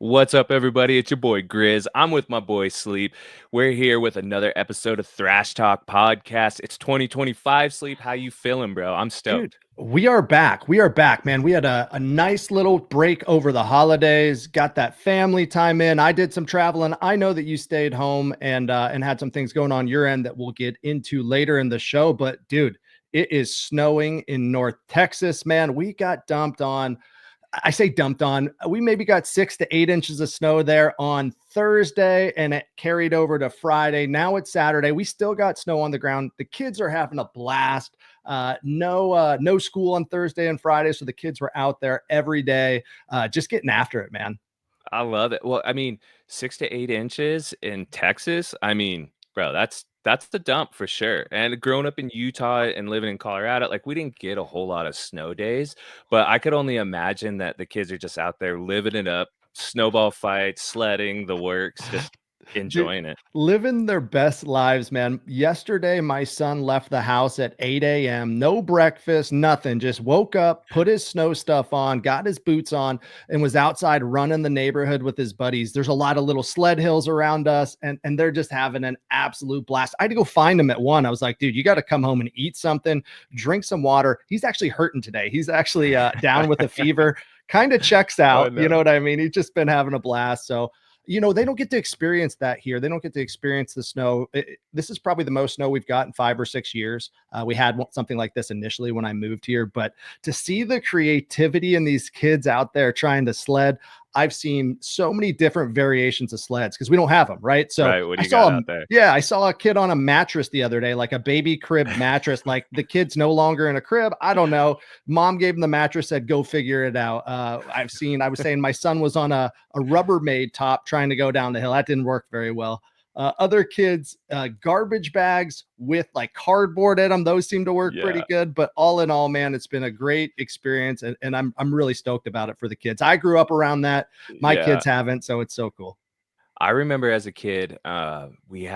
What's up, everybody? It's your boy Grizz. I'm with my boy Sleep. We're here with another episode of Thrash Talk podcast. It's 2025. Sleep, how you feeling, bro? I'm Dude, stoked. we are back. We are back, man. We had a nice little break over the holidays, got that family time in. I did some traveling. I know that you stayed home and had some things going on your end that we'll get into later in the show. But dude, it is snowing in North Texas, man. We got dumped on. I say dumped on. We maybe got 6 to 8 inches of snow there on Thursday, and it carried over to Friday. Now it's Saturday. We still got snow on the ground. The kids are having a blast. No school on Thursday and Friday, so the kids were out there every day, just getting after it, man. I love it. Well, I mean, 6 to 8 inches in Texas. I mean, bro, that's the dump for sure. And growing up in Utah and living in Colorado, like we didn't get a whole lot of snow days, but I could only imagine that the kids are just out there living it up, snowball fights, sledding, the works, just Dude, enjoying it. living their best lives, man. Yesterday, my son left the house at 8 a.m. No breakfast, nothing. Just woke up, put his snow stuff on, got his boots on, and was outside running the neighborhood with his buddies. There's a lot of little sled hills around us, and they're just having an absolute blast. I had to go find him at one. I was like, dude, you got to come home and eat something, drink some water. He's actually hurting today. He's actually down with a fever. Kind of checks Oh out. You know no. what I mean? He's just been having a blast. So, they don't get to experience that here. They don't get to experience the snow. This is probably the most snow we've got in 5 or 6 years. We had something like this initially when I moved here, but to see the creativity in these kids out there trying to sled, I've seen so many different variations of sleds because we don't have them, right? So Right, what do I you got saw, out there? yeah, I saw a kid on a mattress the other day, like a baby crib mattress. Like the kid's no longer in a crib. I don't know. Mom gave him the mattress, said, go figure it out. I was saying my son was on a Rubbermaid top trying to go down the hill. That didn't work very well. Other kids, garbage bags with like cardboard in them. Those seem to work Yeah, pretty good. But all in all, man, it's been a great experience, and I'm really stoked about it for the kids. I grew up around that. My yeah. kids haven't, so it's so cool. I remember as a kid, I lived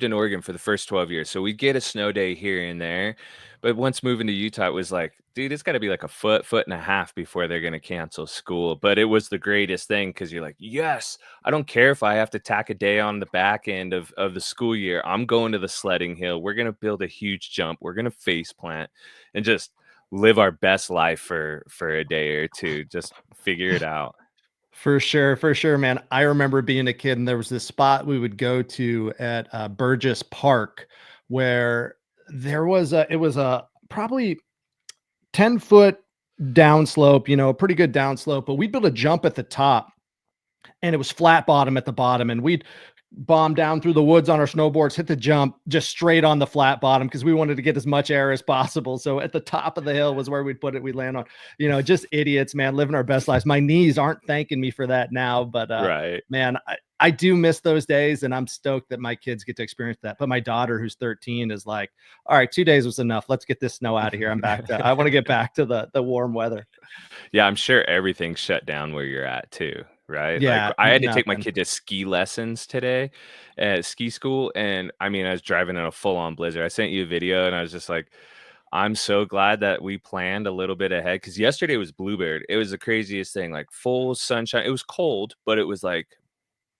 in Oregon for the first 12 years, so we'd get a snow day here and there. But once moving to Utah, it was like, dude, it's got to be like a foot and a half before they're going to cancel school. But it was the greatest thing because you're like, yes, I don't care if I have to tack a day on the back end of the school year. I'm going to the sledding hill. We're going to build a huge jump. We're going to face plant and just live our best life for a day or two. Just figure it out. For sure, man. I remember being a kid, and there was this spot we would go to at Burgess Park, where it was a probably 10-foot downslope, a pretty good downslope, but we built a jump at the top, and it was flat bottom at the bottom, and we'd bomb down through the woods on our snowboards, hit the jump just straight on the flat bottom because we wanted to get as much air as possible. So at the top of the hill was where we'd put it. We'd land on, just idiots, man, living our best lives. My knees aren't thanking me for that now, but Right. man, I do miss those days, and I'm stoked that my kids get to experience that. But my daughter, who's 13, is like, all right, 2 days was enough. Let's get this snow out of here. I want to get back to the warm weather. Yeah, I'm sure everything's shut down where you're at too, right? Like Yeah, I had to take my nothing. kid to ski lessons today at ski school, and I mean, I was driving in a full-on blizzard. I sent you a video, and I was just like, I'm so glad that we planned a little bit ahead because yesterday was Bluebird. It was the craziest thing, like full sunshine. It was cold, but it was like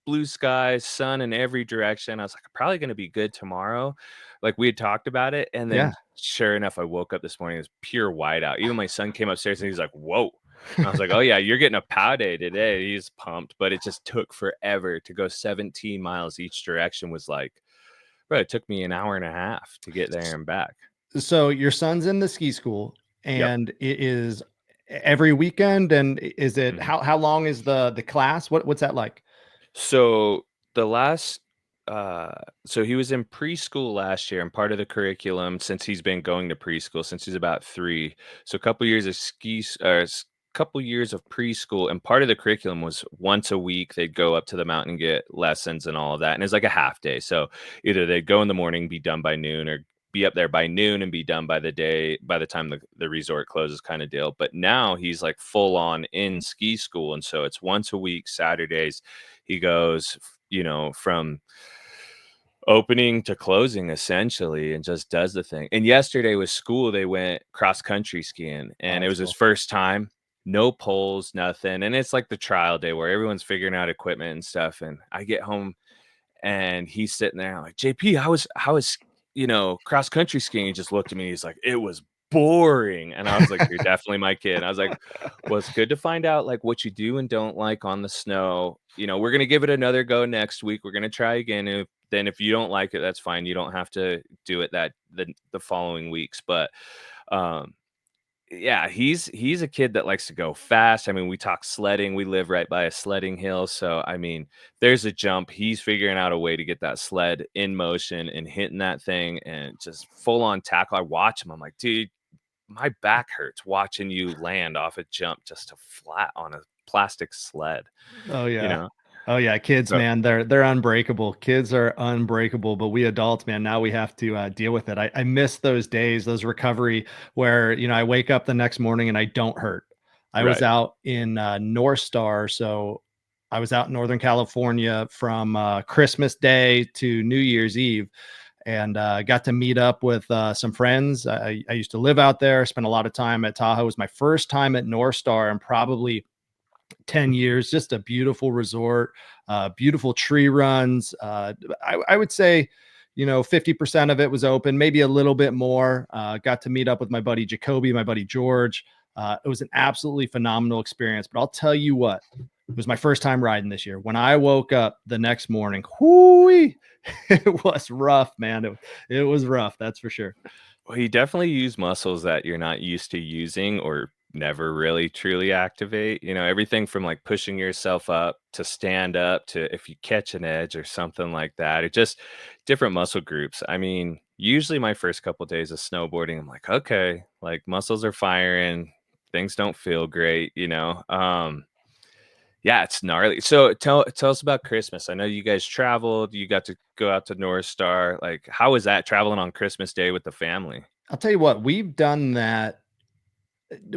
blue skies, sun in every direction. I was like, probably going to be good tomorrow. Like we had talked about it. And Yeah. then sure enough, I woke up this morning, it was pure whiteout. Even my son came upstairs and he's like, whoa. And I was like, oh yeah, you're getting a pow day today. He's pumped, but it just took forever to go 17 miles each direction was like, bro, it took me an hour and a half to get there and back. So your son's in the ski school, Yep. and it is every weekend. And is it Mhm. how long is the class? What's that like? So the last so he was in preschool last year, and part of the curriculum since he's been going to preschool since he's about 3. So a couple years of couple years of preschool, and part of the curriculum was once a week they'd go up to the mountain and get lessons and all of that. And it's like a half day. So either they'd go in the morning, be done by noon, or be up there by noon and be done by the time the resort closes kind of deal. But now he's like full on in ski school. And so it's once a week, Saturdays he goes, from opening to closing essentially and just does the thing. And yesterday was school. They went cross country skiing Oh, and it that's was his cool. first time. no poles, nothing. And it's like the trial day where everyone's figuring out equipment and stuff. And I get home and he's sitting there, I'm like, JP, how was cross country skiing? He just looked at me, he's like, it was boring. And I was like, you're definitely my kid. And I was like, well, it's good to find out like what you do and don't like on the snow. We're gonna give it another go next week. We're gonna try again. If you don't like it, that's fine. You don't have to do it the following weeks. But um yeah, he's a kid that likes to go fast. I mean, we talk sledding. We live right by a sledding hill, so I mean, there's a jump. He's figuring out a way to get that sled in motion and hitting that thing and just full on tackle. I watch him. I'm like, dude, my back hurts watching you land off a jump just to flat on a plastic sled. Oh You yeah. know? Oh yeah, kids, So man, they're unbreakable. Kids are unbreakable, but we adults, man, now we have to deal with it. I miss those days, those recovery where I wake up the next morning and I don't hurt. I was right. out in North Star, so I was out in Northern California from Christmas Day to New Year's Eve, and got to meet up with some friends. I used to live out there, spent a lot of time at Tahoe. It was my first time at North Star, and probably 10 years. Just a beautiful resort, beautiful tree runs. I would say, 50% of it was open, maybe a little bit more. Got to meet up with my buddy Jacoby, my buddy George. It was an absolutely phenomenal experience. But I'll tell you what, it was my first time riding this year. When I woke up the next morning, whoo, it was rough, man. It was rough, that's for sure. Well, you definitely use muscles that you're not used to using or never really truly activate. Everything from like pushing yourself up to stand up to if you catch an edge or something like that. It just different muscle groups. I mean, usually my first couple days of snowboarding, I'm like, okay, like muscles are firing, things don't feel great. Yeah, it's gnarly. So tell us about Christmas. I know you guys traveled, you got to go out to North Star. Like, how was that traveling on Christmas Day with the family? I'll tell you what, we've done that.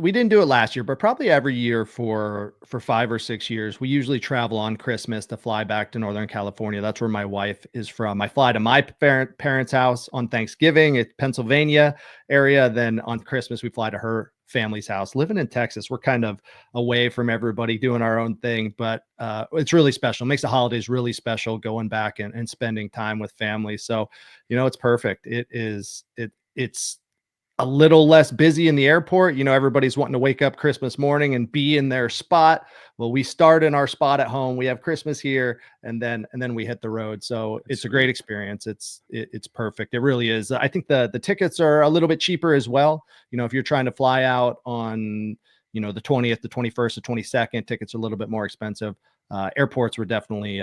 We didn't do it last year, but probably every year for 5 or 6 years. We usually travel on Christmas to fly back to Northern California. That's where my wife is from. I fly to my parents' house on Thanksgiving at Pennsylvania area. Then on Christmas, we fly to her family's house. Living in Texas, we're kind of away from everybody doing our own thing, but it's really special. It makes the holidays really special going back and spending time with family. So, it's perfect. It's a little less busy in the airport. Everybody's wanting to wake up Christmas morning and be in their spot. Well, we start in our spot at home. We have Christmas here, and then we hit the road. So That's it's a great sweet. experience. It's perfect. It really is. I think the tickets are a little bit cheaper as well. If you're trying to fly out on the 20th, the 21st, the 22nd, tickets are a little bit more expensive. Airports were definitely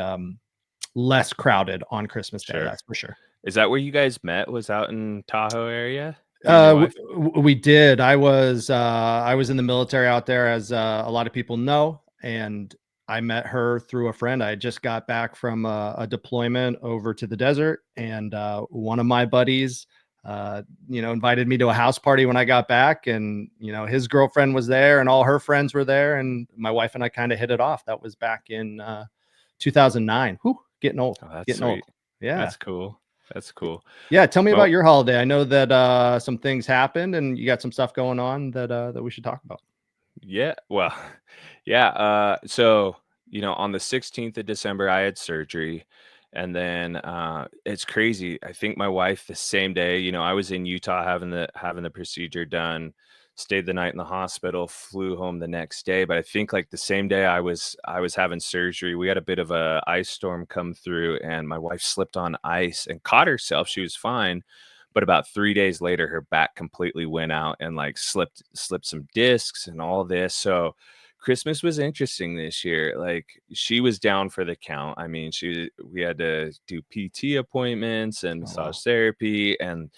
less crowded on Christmas Day. Sure. That's for sure. Is that where you guys met? Was out in Tahoe area? You and your wife? We did. I was in the military out there, as a lot of people know, and I met her through a friend. I just got back from a deployment over to the desert, and one of my buddies, invited me to a house party when I got back, and his girlfriend was there, and all her friends were there, and my wife and I kind of hit it off. That was back in 2009. Whew, getting old, Oh, that's getting old. sweet. Yeah. That's cool. That's cool. Yeah, tell me about Well, your holiday. I know that some things happened and you got some stuff going on that we should talk about. yeah. Well, yeah. On the 16th of December, I had surgery. And then it's crazy. I think my wife the same day, I was in Utah having the procedure done, stayed the night in the hospital, flew home the next day. But I think like the same day I was having surgery, we had a bit of a ice storm come through and my wife slipped on ice and caught herself. She was fine. But about 3 days later, her back completely went out and like slipped some discs and all this. So Christmas was interesting this year. Like she was down for the count. I mean, we had to do PT appointments and Oh massage wow. therapy and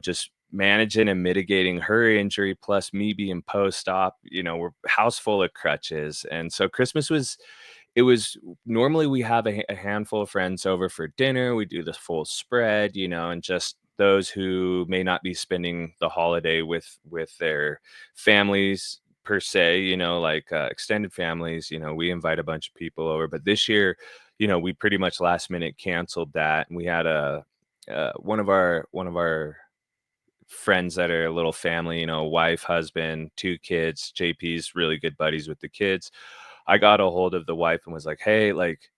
just managing and mitigating her injury plus me being post-op, we're house full of crutches. And so Christmas was it was normally we have a handful of friends over for dinner. We do the full spread, and just those who may not be spending the holiday with their families per se, like extended families. We invite a bunch of people over. But this year, we pretty much last minute canceled that, and we had one of our friends that are a little family, wife, husband, 2 kids. JP's really good buddies with the kids. I got a hold of the wife and was like, "Hey, like,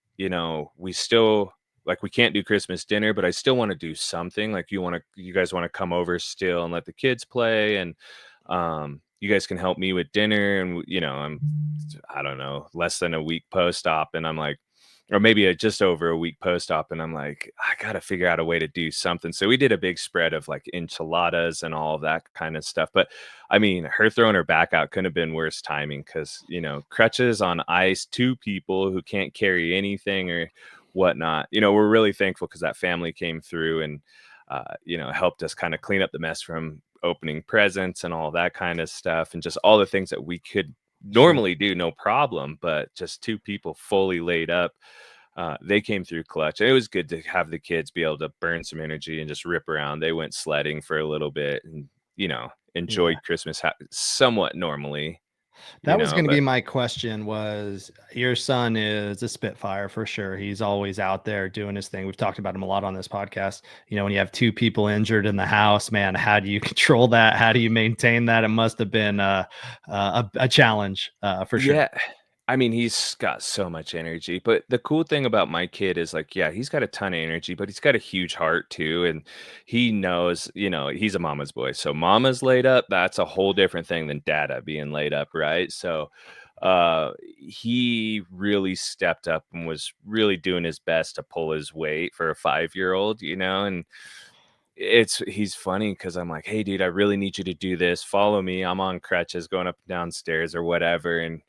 we still like we can't do Christmas dinner, but I still want to do something. Like you guys want to come over still and let the kids play and you guys can help me with dinner and I don't know, less than a week post-op and I'm like or maybe just over a week post-op and I'm like, I got to figure out a way to do something. So we did a big spread of like enchiladas and all of that kind of stuff. But I mean, her throwing her back out couldn't have been worse timing because, crutches on ice, 2 people who can't carry anything or whatnot. We're really thankful because that family came through and, helped us kind of clean up the mess from opening presents and all that kind of stuff and just all the things that we could Sure. normally do no problem, but just 2 people fully laid up. They came through clutch. It was good to have the kids be able to burn some energy and just rip around. They went sledding for a little bit and, Yeah. enjoyed Christmas somewhat normally, That was gonna be but my question was your son is a spitfire for sure. He's always out there doing his thing. We've talked about him a lot on this podcast. When you have 2 people injured in the house, man, how do you control that? How do you maintain that? It must have been a challenge, for sure. yeah. I mean, he's got so much energy, but the cool thing about my kid is like, yeah, he's got a ton of energy, but he's got a huge heart too. And he knows, he's a mama's boy. So mama's laid up, that's a whole different thing than dada being laid up, right? So he really stepped up and was really doing his best to pull his weight for a 5-year-old, and he's funny because I'm like, "Hey, dude, I really need you to do this. Follow me. I'm on crutches going up and downstairs or whatever." And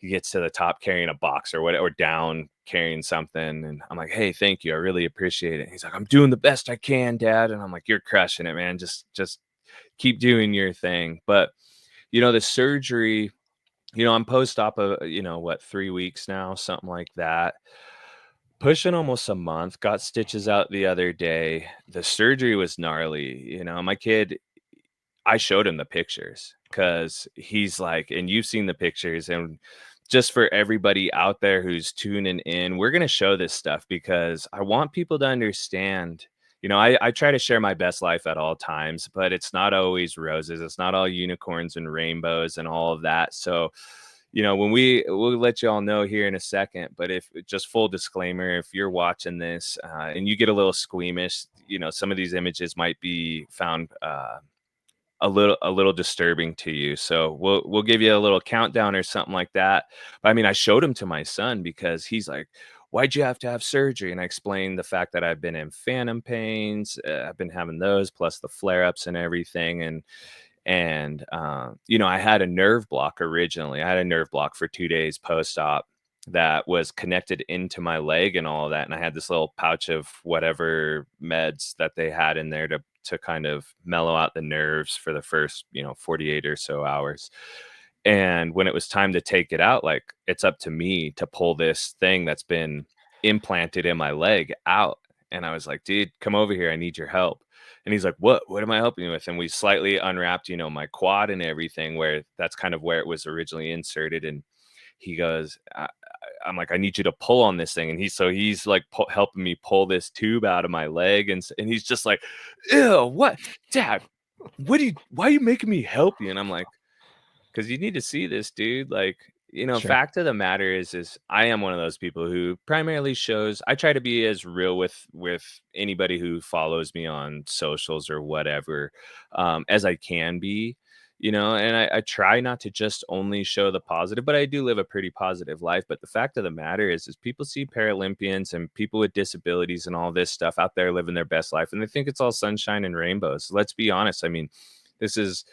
he gets to the top carrying a box or what, or down carrying something. And I'm like, "Hey, thank you. I really appreciate it." He's like, "I'm doing the best I can, Dad." And I'm like, "You're crushing it, man. Just keep doing your thing." But the surgery, I'm post-op, what, 3 weeks now, something like that. Pushing almost a month, got stitches out the other day. The surgery was gnarly. My kid, I showed him the pictures because he's like, and you've seen the pictures, and just for everybody out there who's tuning in, we're going to show this stuff because I want people to understand. I try to share my best life at all times, but it's not always roses. It's not all unicorns and rainbows and all of that. So, when we'll let you all know here in a second, but if just full disclaimer, if you're watching this and you get a little squeamish, some of these images might be found a little disturbing to you. So we'll give you a little countdown or something like that. But I mean, I showed him to my son because he's like, "Why'd you have to have surgery?" And I explained the fact that I've been in phantom pains. I've been having those plus the flare ups and everything. And I had a nerve block originally. I had a nerve block for 2 days post-op that was connected into my leg and all of that. And I had this little pouch of whatever meds that they had in there to kind of mellow out the nerves for the first, 48 or so hours. And when it was time to take it out, like it's up to me to pull this thing that's been implanted in my leg out. And I was like, "Dude, come over here. I need your help." And he's like, What am I helping you with?" And we slightly unwrapped, my quad and everything, where that's kind of where it was originally inserted. And he goes, I'm like, "I need you to pull on this thing." And he's like helping me pull this tube out of my leg. And he's just like, "Ew, what, Dad? Why are you making me help you?" And I'm like, because you need to see this, dude. Like, Sure. fact of the matter is I am one of those people who primarily shows. I try to be as real with anybody who follows me on socials or whatever, as I can be. And I try not to just only show the positive, but I do live a pretty positive life. But the fact of the matter is people see Paralympians and people with disabilities and all this stuff out there living their best life, and they think it's all sunshine and rainbows. Let's be honest. I mean, this is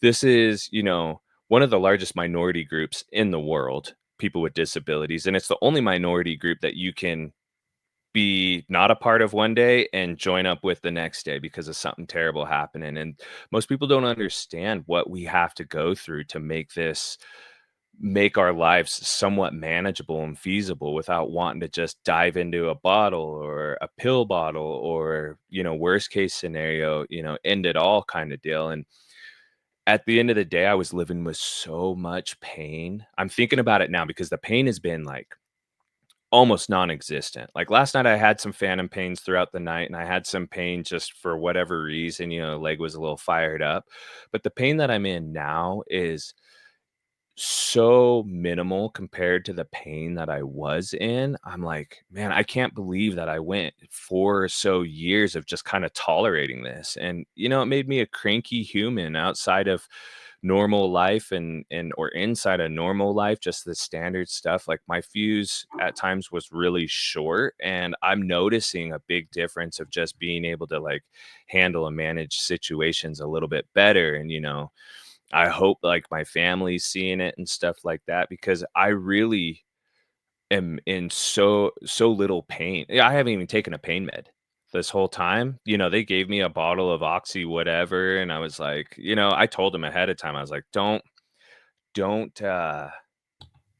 this is one of the largest minority groups in the world, people with disabilities. And it's the only minority group that you can be not a part of one day and join up with the next day because of something terrible happening. And most people don't understand what we have to go through to make our lives somewhat manageable and feasible without wanting to just dive into a bottle or a pill bottle or, worst case scenario, end it all kind of deal. And at the end of the day, I was living with so much pain. I'm thinking about it now because the pain has been like almost non-existent. Like last night I had some phantom pains throughout the night and I had some pain just for whatever reason, leg was a little fired up. But the pain that I'm in now is so minimal compared to the pain that I was in. I'm like, man, I can't believe that I went 4 or so years of just kind of tolerating this. And it made me a cranky human outside of normal life and or inside a normal life, just the standard stuff. Like my fuse at times was really short. And I'm noticing a big difference of just being able to like handle and manage situations a little bit better. And I hope like my family's seeing it and stuff like that because I really am in so little pain. Yeah, I haven't even taken a pain med this whole time. They gave me a bottle of oxy whatever and I was like, I told them ahead of time. I was like, don't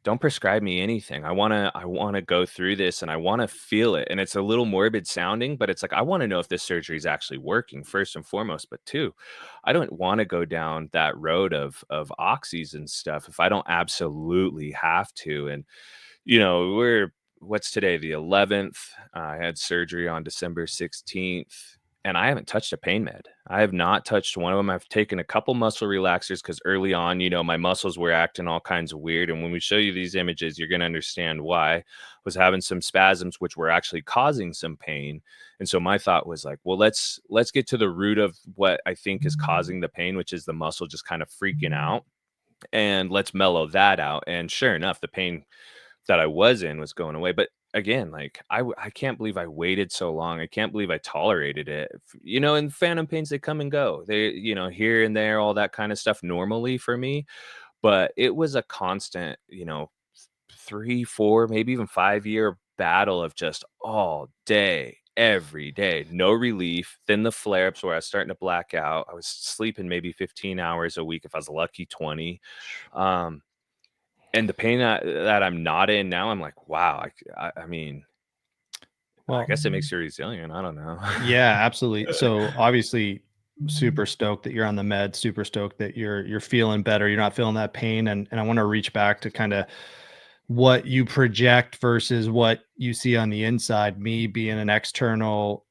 don't prescribe me anything. I wanna go through this and I wanna feel it. And it's a little morbid sounding, but it's like I wanna know if this surgery is actually working first and foremost. But two, I don't wanna go down that road of oxys and stuff if I don't absolutely have to. And we're what's today, the 11th. I had surgery on December 16th, and I haven't touched a pain med. I have not touched one of them. I've taken a couple muscle relaxers because early on, my muscles were acting all kinds of weird. And when we show you these images, you're going to understand why. I was having some spasms, which were actually causing some pain. And so my thought was like, well, let's get to the root of what I think is causing the pain, which is the muscle just kind of freaking out, and let's mellow that out. And sure enough, the pain that I was in was going away. But again, like I can't believe I waited so long. I can't believe I tolerated it. And phantom pains, they come and go. They, here and there, all that kind of stuff normally for me. But it was a constant, 3, 4, maybe even 5 year battle of just all day, every day, no relief. Then the flare ups where I was starting to black out. I was sleeping maybe 15 hours a week if I was lucky, 20. Um, and the pain that I'm not in now, I'm like, wow, I mean, I Well, guess it makes you resilient, I don't know. yeah, absolutely. So obviously super stoked that you're on the med, super stoked that you're feeling better. You're not feeling that pain. And I want to reach back to kind of what you project versus what you see on the inside. Me being an external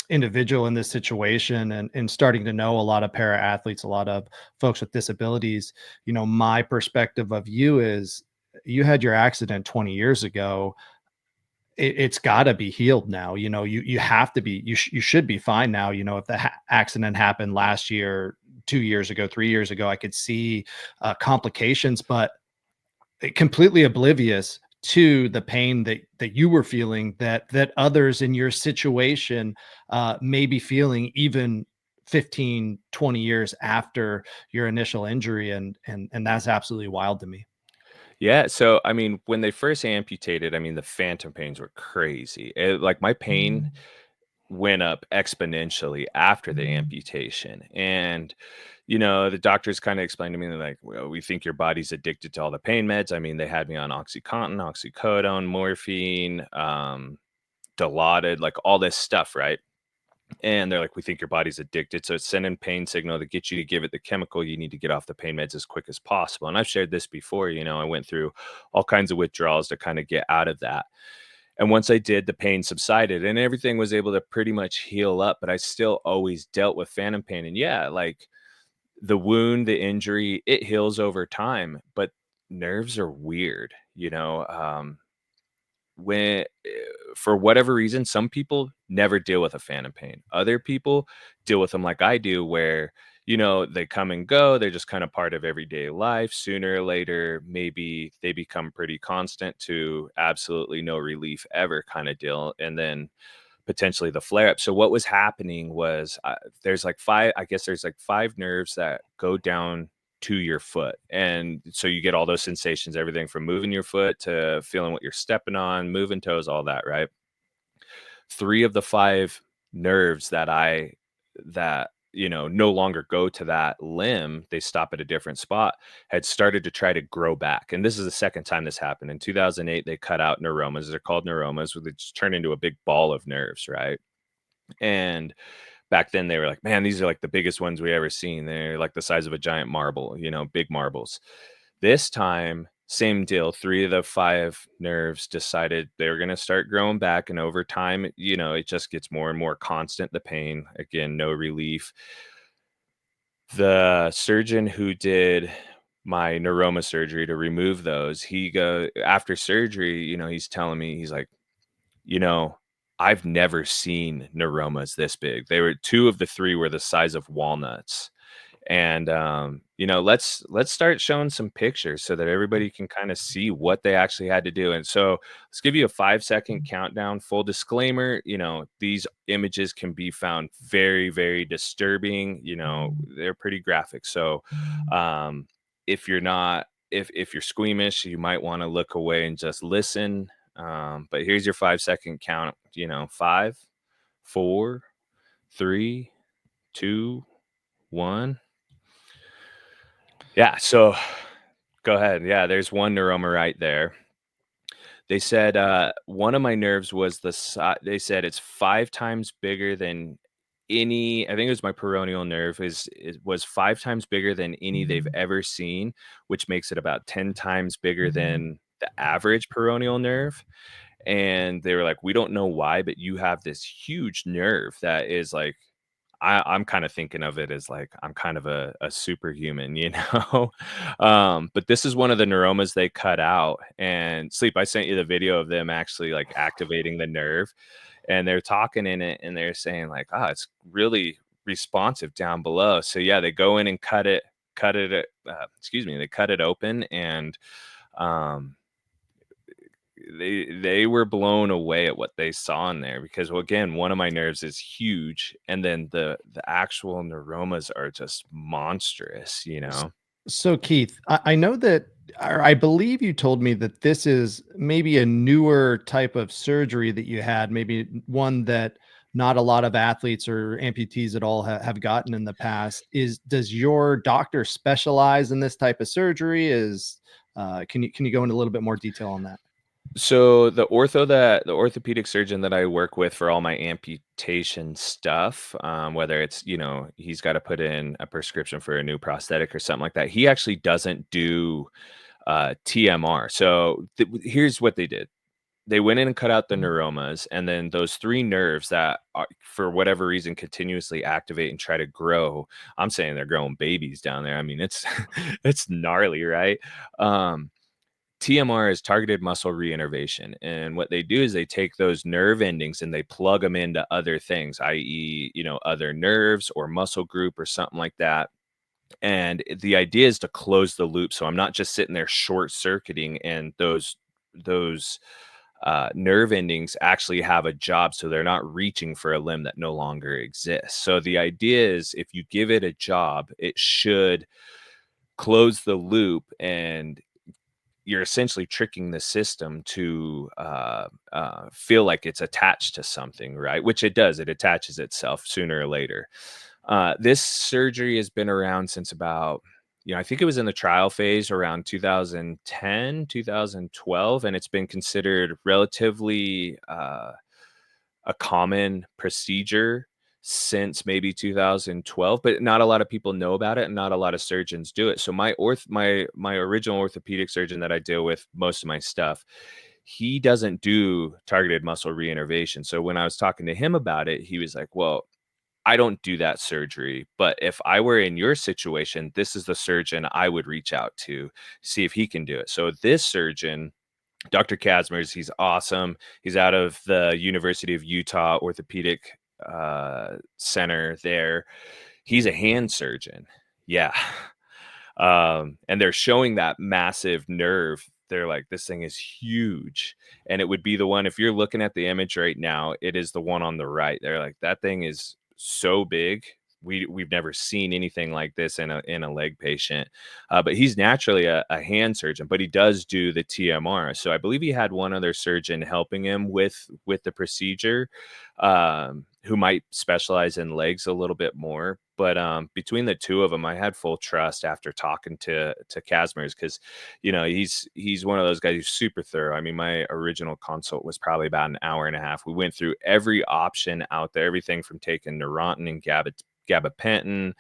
individual in this situation and starting to know a lot of para athletes, a lot of folks with disabilities, my perspective of you is you had your accident 20 years ago. It's got to be healed now. You have to be, you should be fine now. If the accident happened last year, 2 years ago, 3 years ago, I could see complications, but completely oblivious to the pain that you were feeling, that others in your situation may be feeling even 15, 20 years after your initial injury. And that's absolutely wild to me. Yeah, so, I mean, when they first amputated, I mean, the phantom pains were crazy. Like, my pain went up exponentially after the amputation, and, the doctors kinda explained to me, they're like, "Well, we think your body's addicted to all the pain meds." I mean, they had me on OxyContin, oxycodone, morphine, Dilaudid, like, all this stuff, right? And they're like, "We think your body's addicted, so it's sending pain signal to get you to give it the chemical you need to get off the pain meds as quick as possible." And I've shared this before, I went through all kinds of withdrawals to kind of get out of that. And once I did, the pain subsided and everything was able to pretty much heal up, but I still always dealt with phantom pain. And yeah, like the wound, the injury, it heals over time, but nerves are weird, when for whatever reason, some people never deal with a phantom pain. Other people deal with them like I do, where they come and go. They're just kind of part of everyday life. Sooner or later, maybe they become pretty constant to absolutely no relief ever kind of deal, and then potentially the flare up. So what was happening was there's like five. I guess there's like five nerves that go down to your foot. And so you get all those sensations, everything from moving your foot to feeling what you're stepping on, moving toes, all that, right? Three of the five nerves that no longer go to that limb, they stop at a different spot, had started to try to grow back. And this is the second time this happened. In 2008, they cut out neuromas. They're called neuromas, where they just turn into a big ball of nerves, right? And back then they were like, man, these are like the biggest ones we ever seen. They're like the size of a giant marble, big marbles. This time, Same deal. 3 of the 5 nerves decided they were gonna start growing back, and over time, it just gets more and more constant, the pain. Again, no relief. The surgeon who did my neuroma surgery to remove those, he go after surgery, he's telling me, he's like, "You know, I've never seen neuromas this big." They were 2 of the 3 were the size of walnuts. And let's start showing some pictures so that everybody can kind of see what they actually had to do. And so let's give you a 5-second countdown. Full disclaimer, these images can be found very, very disturbing. They're pretty graphic. So um if you're not if you're squeamish, you might want to look away and just listen. But here's your 5-second count. 5, 4, 3, 2, 1. Yeah, so go ahead. Yeah, there's one neuroma right there. They said, one of my nerves was they said it's 5 times bigger than any. I think it was my peroneal nerve was 5 times bigger than any they've ever seen, which makes it about 10 times bigger than the average peroneal nerve. And they were like, "We don't know why, but you have this huge nerve that is like." I'm kind of thinking of it as like I'm kind of a superhuman, but this is one of the neuromas they cut out. And Sleep, I sent you the video of them actually like activating the nerve, and they're talking in it, and they're saying like, "Ah, it's really responsive down below." So yeah, they go in and excuse me, they cut it open, and um, they were blown away at what they saw in there because, well, again, one of my nerves is huge, and then the actual neuromas are just monstrous. S- So, Keith, I know that, or I believe you told me that this is maybe a newer type of surgery that you had, maybe one that not a lot of athletes or amputees at all have gotten in the past. Does your doctor specialize in this type of surgery? Can you go into a little bit more detail on that? So the orthopedic surgeon that I work with for all my amputation stuff, whether it's, he's got to put in a prescription for a new prosthetic or something like that, he actually doesn't do TMR. So here's what they did. They went in and cut out the neuromas, and then those 3 nerves that are, for whatever reason, continuously activate and try to grow. I'm saying they're growing babies down there. I mean, it's it's gnarly, right? Um, TMR is targeted muscle reinnervation. And what they do is they take those nerve endings and they plug them into other things, i.e., other nerves or muscle group or something like that. And the idea is to close the loop. So I'm not just sitting there short circuiting, and those nerve endings actually have a job. So they're not reaching for a limb that no longer exists. So the idea is if you give it a job, it should close the loop, and you're essentially tricking the system to feel like it's attached to something, right? Which it does. It attaches itself sooner or later. This surgery has been around since about, I think it was in the trial phase around 2010, 2012, and it's been considered relatively a common procedure since maybe 2012, but not a lot of people know about it, and not a lot of surgeons do it. So my original orthopedic surgeon that I deal with most of my stuff, he doesn't do targeted muscle reinnervation. So when I was talking to him about it, he was like, "Well, I don't do that surgery, but if I were in your situation, this is the surgeon I would reach out to, see if he can do it." So this surgeon, Dr. Kasmers, he's awesome. He's out of the University of Utah Orthopedic Center there. He's a hand surgeon. Yeah. And they're showing that massive nerve. They're like, this thing is huge. And it would be the one, if you're looking at the image right now, it is the one on the right. They're like, that thing is so big. We've never seen anything like this in a leg patient. But he's naturally a hand surgeon, but he does do the TMR. So I believe he had one other surgeon helping him with the procedure, who might specialize in legs a little bit more. But between the 2 of them, I had full trust after talking to Casmers, because he's one of those guys who's super thorough. I mean, my original consult was probably about an hour and a half. We went through every option out there, everything from taking Neurontin and gabapentin,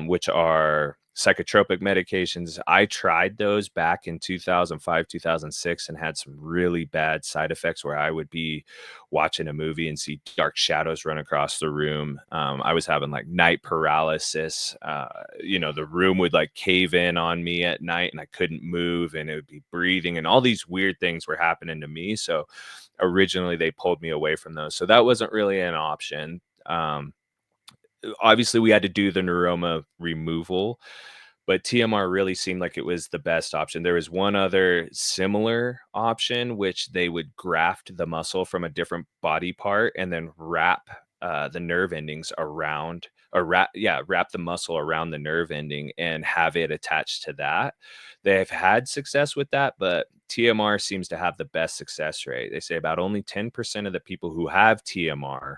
which are psychotropic medications. I tried those back in 2005, 2006, and had some really bad side effects where I would be watching a movie and see dark shadows run across the room. I was having like night paralysis. The room would like cave in on me at night and I couldn't move and it would be breathing and all these weird things were happening to me. So originally they pulled me away from those. So that wasn't really an option. Obviously we had to do the neuroma removal, but TMR really seemed like it was the best option. There was one other similar option, which they would graft the muscle from a different body part and then wrap the nerve endings around, or wrap the muscle around the nerve ending and have it attached to that. They've had success with that, but TMR seems to have the best success rate. They say about only 10% of the people who have TMR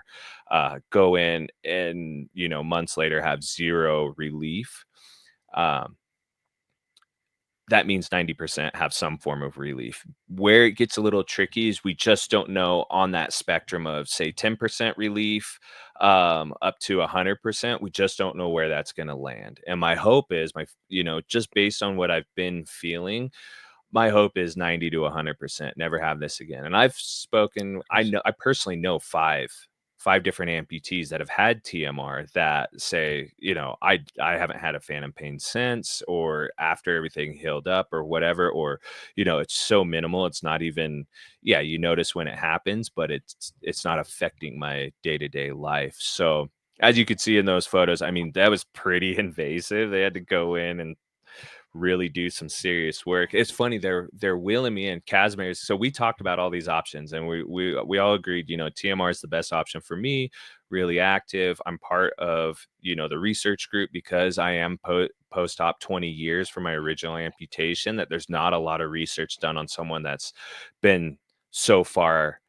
go in and, months later have zero relief. Um, that means 90% have some form of relief. Where it gets a little tricky is we just don't know on that spectrum of, say, 10% relief up to 100%. We just don't know where that's going to land. And my hope is, just based on what I've been feeling, my hope is 90 to 100%. Never have this again. And I personally know five different amputees that have had TMR that say, I haven't had a phantom pain since, or after everything healed up or whatever, or, it's so minimal. It's not even, yeah, you notice when it happens, but it's not affecting my day-to-day life. So as you could see in those photos, I mean, that was pretty invasive. They had to go in and really do some serious work. It's funny, they're wheeling me in. Casimir's, so we talked about all these options and we all agreed, TMR is the best option for me. Really active. I'm part of, the research group because I am post-op 20 years from my original amputation, that there's not a lot of research done on someone that's been so far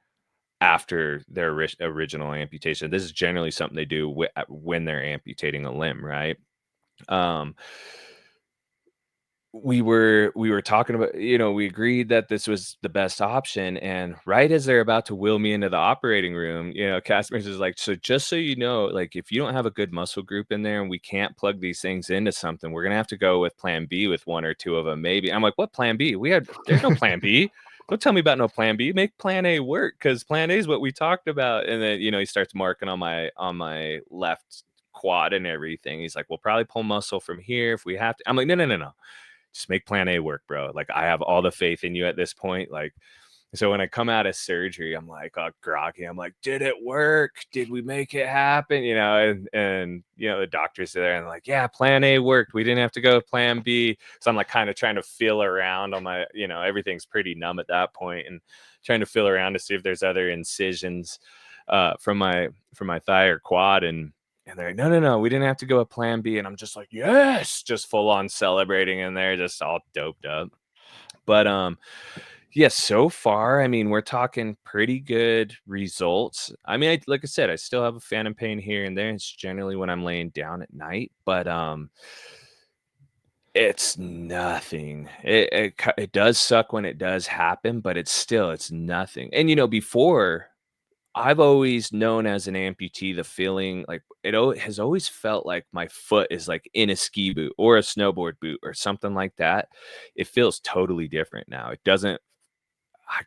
after their original amputation. This is generally something they do when they're amputating a limb, right? um we were talking about, we agreed that this was the best option, and right as they're about to wheel me into the operating room, Customers is like, so just so you know, like, if you don't have a good muscle group in there and we can't plug these things into something, we're gonna have to go with plan B with one or two of them, maybe. I'm like, what plan B? There's no plan B. Don't tell me about no plan B. Make plan A work, because plan A is what we talked about. And then, he starts marking on my left quad and everything. He's like, we'll probably pull muscle from here if we have to. I'm like, no, no, no, no, just make plan A work, bro. Like, I have all the faith in you at this point. Like, so when I come out of surgery, I'm like, groggy. I'm like, did it work? Did we make it happen? And the doctors are there and like, yeah, plan A worked. We didn't have to go with plan B. So I'm like kind of trying to feel around on my, everything's pretty numb at that point, and trying to feel around to see if there's other incisions from my thigh or quad. And they're like, no, no, no, we didn't have to go with plan B. And I'm just like, yes, just full on celebrating in there, just all doped up. But yeah, so far, I mean, we're talking pretty good results. I mean, like I said, I still have a phantom pain here and there. It's generally when I'm laying down at night, but it's nothing. It does suck when it does happen, but it's nothing. And before, I've always known as an amputee the feeling like has always felt like my foot is like in a ski boot or a snowboard boot or something like that. It feels totally different now. It doesn't, I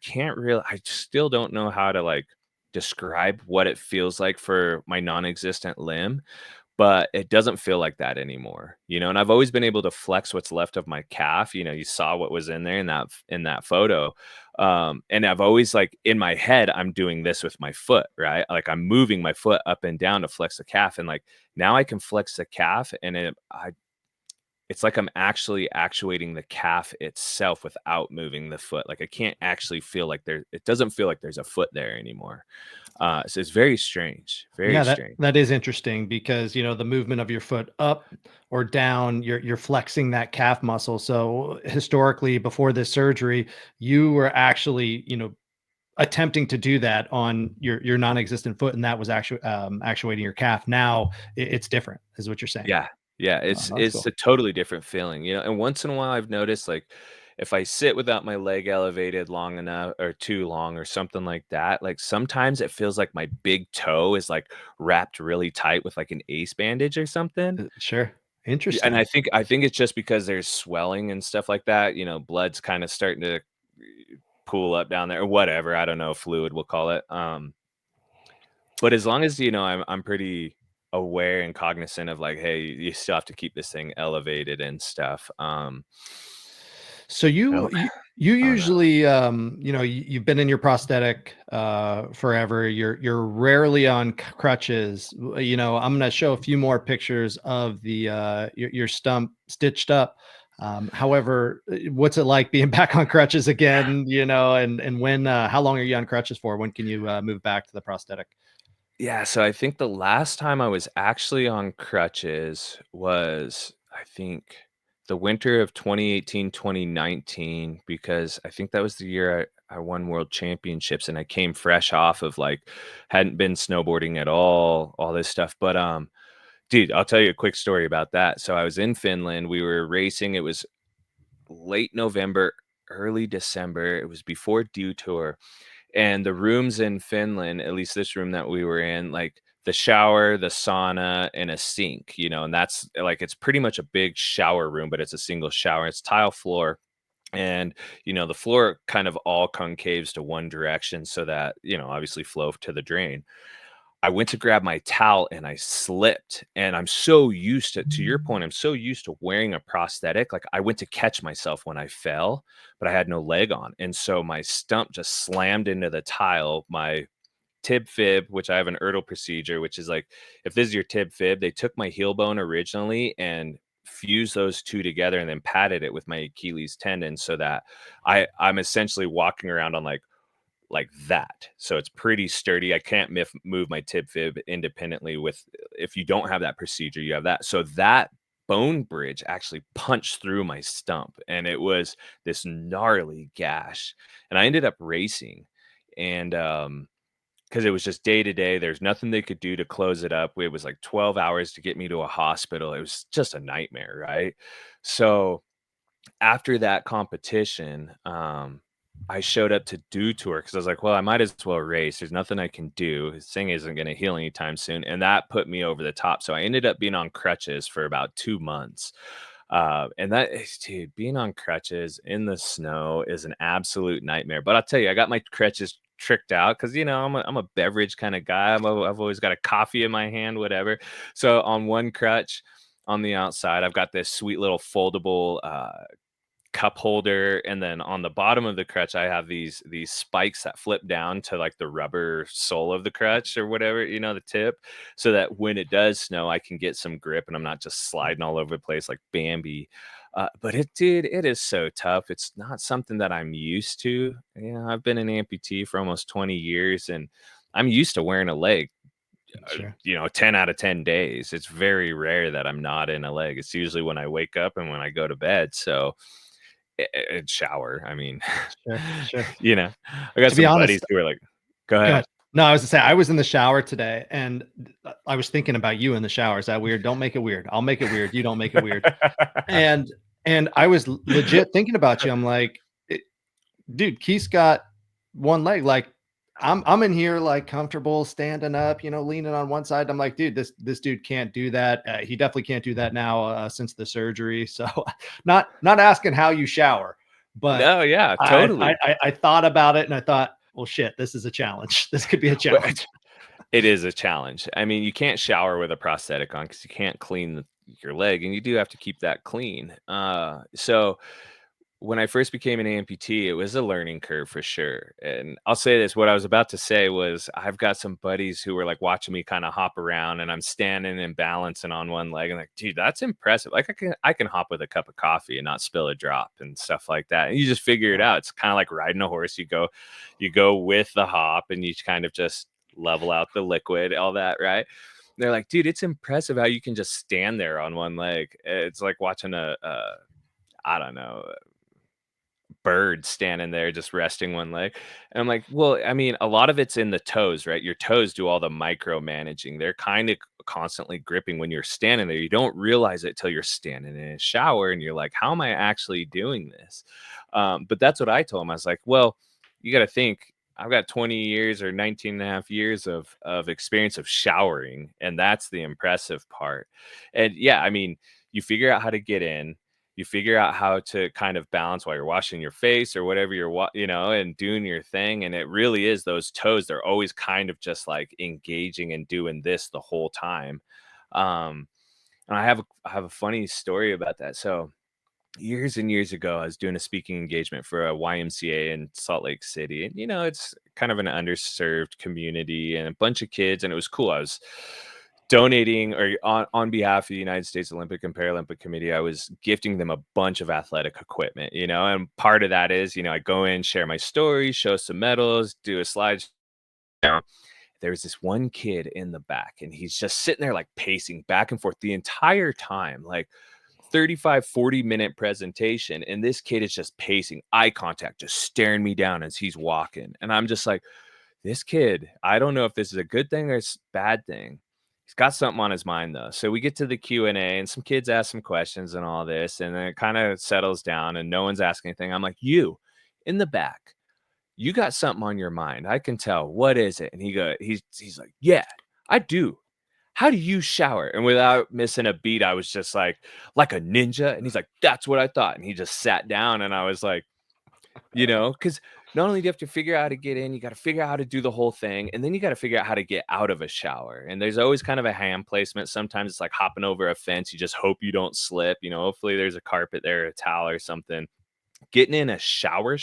still don't know how to like describe what it feels like for my non-existent limb, but it doesn't feel like that anymore. And I've always been able to flex what's left of my calf. You saw what was in there in that photo. And I've always, like, in my head, I'm doing this with my foot, right? Like, I'm moving my foot up and down to flex the calf, and like now I can flex the calf, and it's like I'm actually actuating the calf itself without moving the foot. Like, I can't actually feel like it doesn't feel like there's a foot there anymore. So it's very strange, very Yeah, that strange. that is interesting because, the movement of your foot up or down, you're flexing that calf muscle. So historically, before this surgery, you were actually, attempting to do that on your non-existent foot, and that was actually actuating your calf. Now it's different, is what you're saying. Yeah. Yeah, Oh, it's that's it's cool. a totally different feeling, and once in a while I've noticed, like, if I sit without my leg elevated long enough or too long or something like that, like, sometimes it feels like my big toe is, like, wrapped really tight with, like, an ace bandage or something. Sure. Yeah, and Interesting. I think it's just because there's swelling and stuff like that, you know, blood's kinda starting to pool up down there or whatever, I don't know, fluid, we'll call it, but as long as, you know, I'm pretty aware and cognizant of, like, "Hey, you still have to keep this thing elevated and stuff," So oh, you I don't know. usually you've been in your prosthetic forever. You're rarely on crutches. I'm going to show a few more pictures of the your stump stitched up. However, what's it like being back on crutches again? And when how long are you on crutches for? When can you move back to the prosthetic? Yeah, so I think the last time I was actually on crutches was, I think, the winter of 2018, 2019, because I think that was the year I won world championships and I came fresh off of like hadn't been snowboarding at all this stuff. But dude, I'll tell you a quick story about that. So I was in Finland, we were racing, it was late November, early December. It was before Dew Tour and the rooms in Finland, at least this room that we were in, like the shower, the sauna, and a sink, you know, and that's like it's pretty much a big shower room, but it's a single shower. It's tile floor. And, you know, the floor kind of all concaves to one direction so that, you know, obviously flow to the drain. I went to grab my towel and I slipped. And I'm so used to your point, I'm so used to wearing a prosthetic. Like I went to catch myself when I fell, but I had no leg on. And so my stump just slammed into the tile. My tib fib, which I have an Ertl procedure, which is like if this is your tib fib, they took my heel bone originally and fused those two together and then padded it with my Achilles tendon so that I'm essentially walking around on like that. So it's pretty sturdy. I can't move my tib fib independently with if you don't have that procedure, you have that. So that bone bridge actually punched through my stump and it was this gnarly gash. And I ended up racing and because it was just day to day. There's nothing they could do to close it up. It was like 12 hours to get me to a hospital. It was just a nightmare, right? So after that competition, I showed up to do tour because I was like, well, I might as well race. There's nothing I can do. This thing isn't going to heal anytime soon. And that put me over the top. So I ended up being on crutches for about 2 months. And that is, dude, being on crutches in the snow is an absolute nightmare. But I'll tell you, I got my crutches tricked out because you know I'm a beverage kind of guy. I've always got a coffee in my hand, whatever. So on one crutch, on the outside, I've got this sweet little foldable cup holder, and then on the bottom of the crutch I have these spikes that flip down to like the rubber sole of the crutch or whatever, you know, the tip, so that when it does snow I can get some grip and I'm not just sliding all over the place like Bambi. But it is so tough. It's not something that I'm used to. You know, I've been an amputee for almost 20 years and I'm used to wearing a leg, Sure. you know, 10 out of 10 days. It's very rare that I'm not in a leg. It's usually when I wake up and when I go to bed. So and shower. I mean, Sure. Sure. you know, I got To be some buddies honest, who are like, "Go go ahead." ahead. No, I was to say I was in the shower today and I was thinking about you in the shower. Is that weird? Don't make it weird. I'll make it weird. You don't make it weird. And I was legit thinking about you. I'm like, dude, Keith's got one leg. Like, I'm in here like comfortable standing up, leaning on one side. I'm like, dude, this dude can't do that. He definitely can't do that now since the surgery. So, not asking how you shower, but No, yeah, I totally. I thought about it and I thought, well, shit, this is a challenge. This could be a Well, challenge. it is a challenge. I mean, you can't shower with a prosthetic on because you can't clean your leg, and you do have to keep that clean. So when I first became an amputee, it was a learning curve for sure. And I'll say this, what I was about to say was I've got some buddies who were like watching me kind of hop around and I'm standing and balancing on one leg and like, dude, that's impressive. Like I can hop with a cup of coffee and not spill a drop and stuff like that. And you just figure it Wow. out. It's kind of like riding a horse. You go with the hop and you kind of just level out the liquid, all that, right? They're like, dude, it's impressive how you can just stand there on one leg. It's like watching I don't know, bird standing there just resting one leg. And I'm like, well, I mean, a lot of it's in the toes, right? Your toes do all the micromanaging. They're kind of constantly gripping when you're standing there. You don't realize it till you're standing in a shower and you're like, how am I actually doing this? But that's what I told him. I was like, well, you got to think. I've got 20 years or 19 and a half years of experience of showering, and that's the impressive part. And yeah, I mean, you figure out how to get in, you figure out how to kind of balance while you're washing your face or whatever and doing your thing. And it really is those toes. They're always kind of just like engaging and doing this the whole time. Um, and I have a funny story about that. So years and years ago, I was doing a speaking engagement for a YMCA in Salt Lake City. And, it's kind of an underserved community and a bunch of kids. And it was cool. I was donating or on behalf of the United States Olympic and Paralympic Committee, I was gifting them a bunch of athletic equipment, and part of that is, I go in, share my story, show some medals, do a slide. There's this one kid in the back and he's just sitting there like pacing back and forth the entire time, like 35-40 minute presentation, and this kid is just pacing, eye contact, just staring me down as he's walking, and I'm just like, this kid, I don't know if this is a good thing or it's a bad thing. He's got something on his mind though. So we get to the Q&A and some kids ask some questions and all this, and then it kind of settles down and no one's asking anything. I'm like, you in the back, you got something on your mind. I can tell. What is it? And he's like, yeah, I do. How do you shower? And without missing a beat, I was just like a ninja. And he's like, that's what I thought. And he just sat down and I was like, because not only do you have to figure out how to get in, you got to figure out how to do the whole thing. And then you got to figure out how to get out of a shower. And there's always kind of a hand placement. Sometimes it's like hopping over a fence. You just hope you don't slip. Hopefully there's a carpet there, a towel or something. Getting in a shower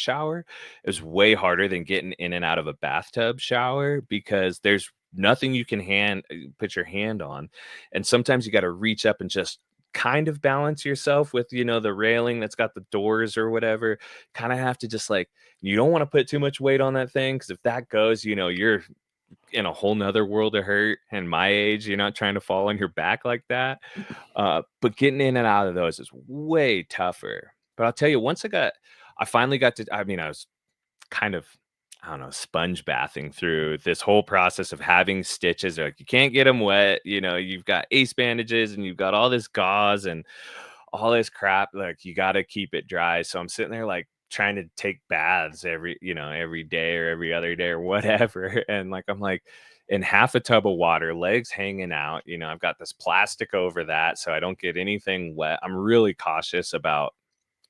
is way harder than getting in and out of a bathtub shower because there's nothing you can put your hand on. And sometimes you got to reach up and just kind of balance yourself with, the railing that's got the doors or whatever. Kind of have to just like, you don't want to put too much weight on that thing because if that goes, you're in a whole nother world of hurt. And my age, you're not trying to fall on your back like that. But getting in and out of those is way tougher. But I'll tell you, I finally got to, I mean, I was kind of, I don't know, sponge bathing through this whole process of having stitches. They're like, you can't get them wet. You've got ace bandages and you've got all this gauze and all this crap. Like, you got to keep it dry. So I'm sitting there like trying to take baths every day or every other day or whatever. And like, I'm like, in half a tub of water, legs hanging out. I've got this plastic over that so I don't get anything wet. I'm really cautious about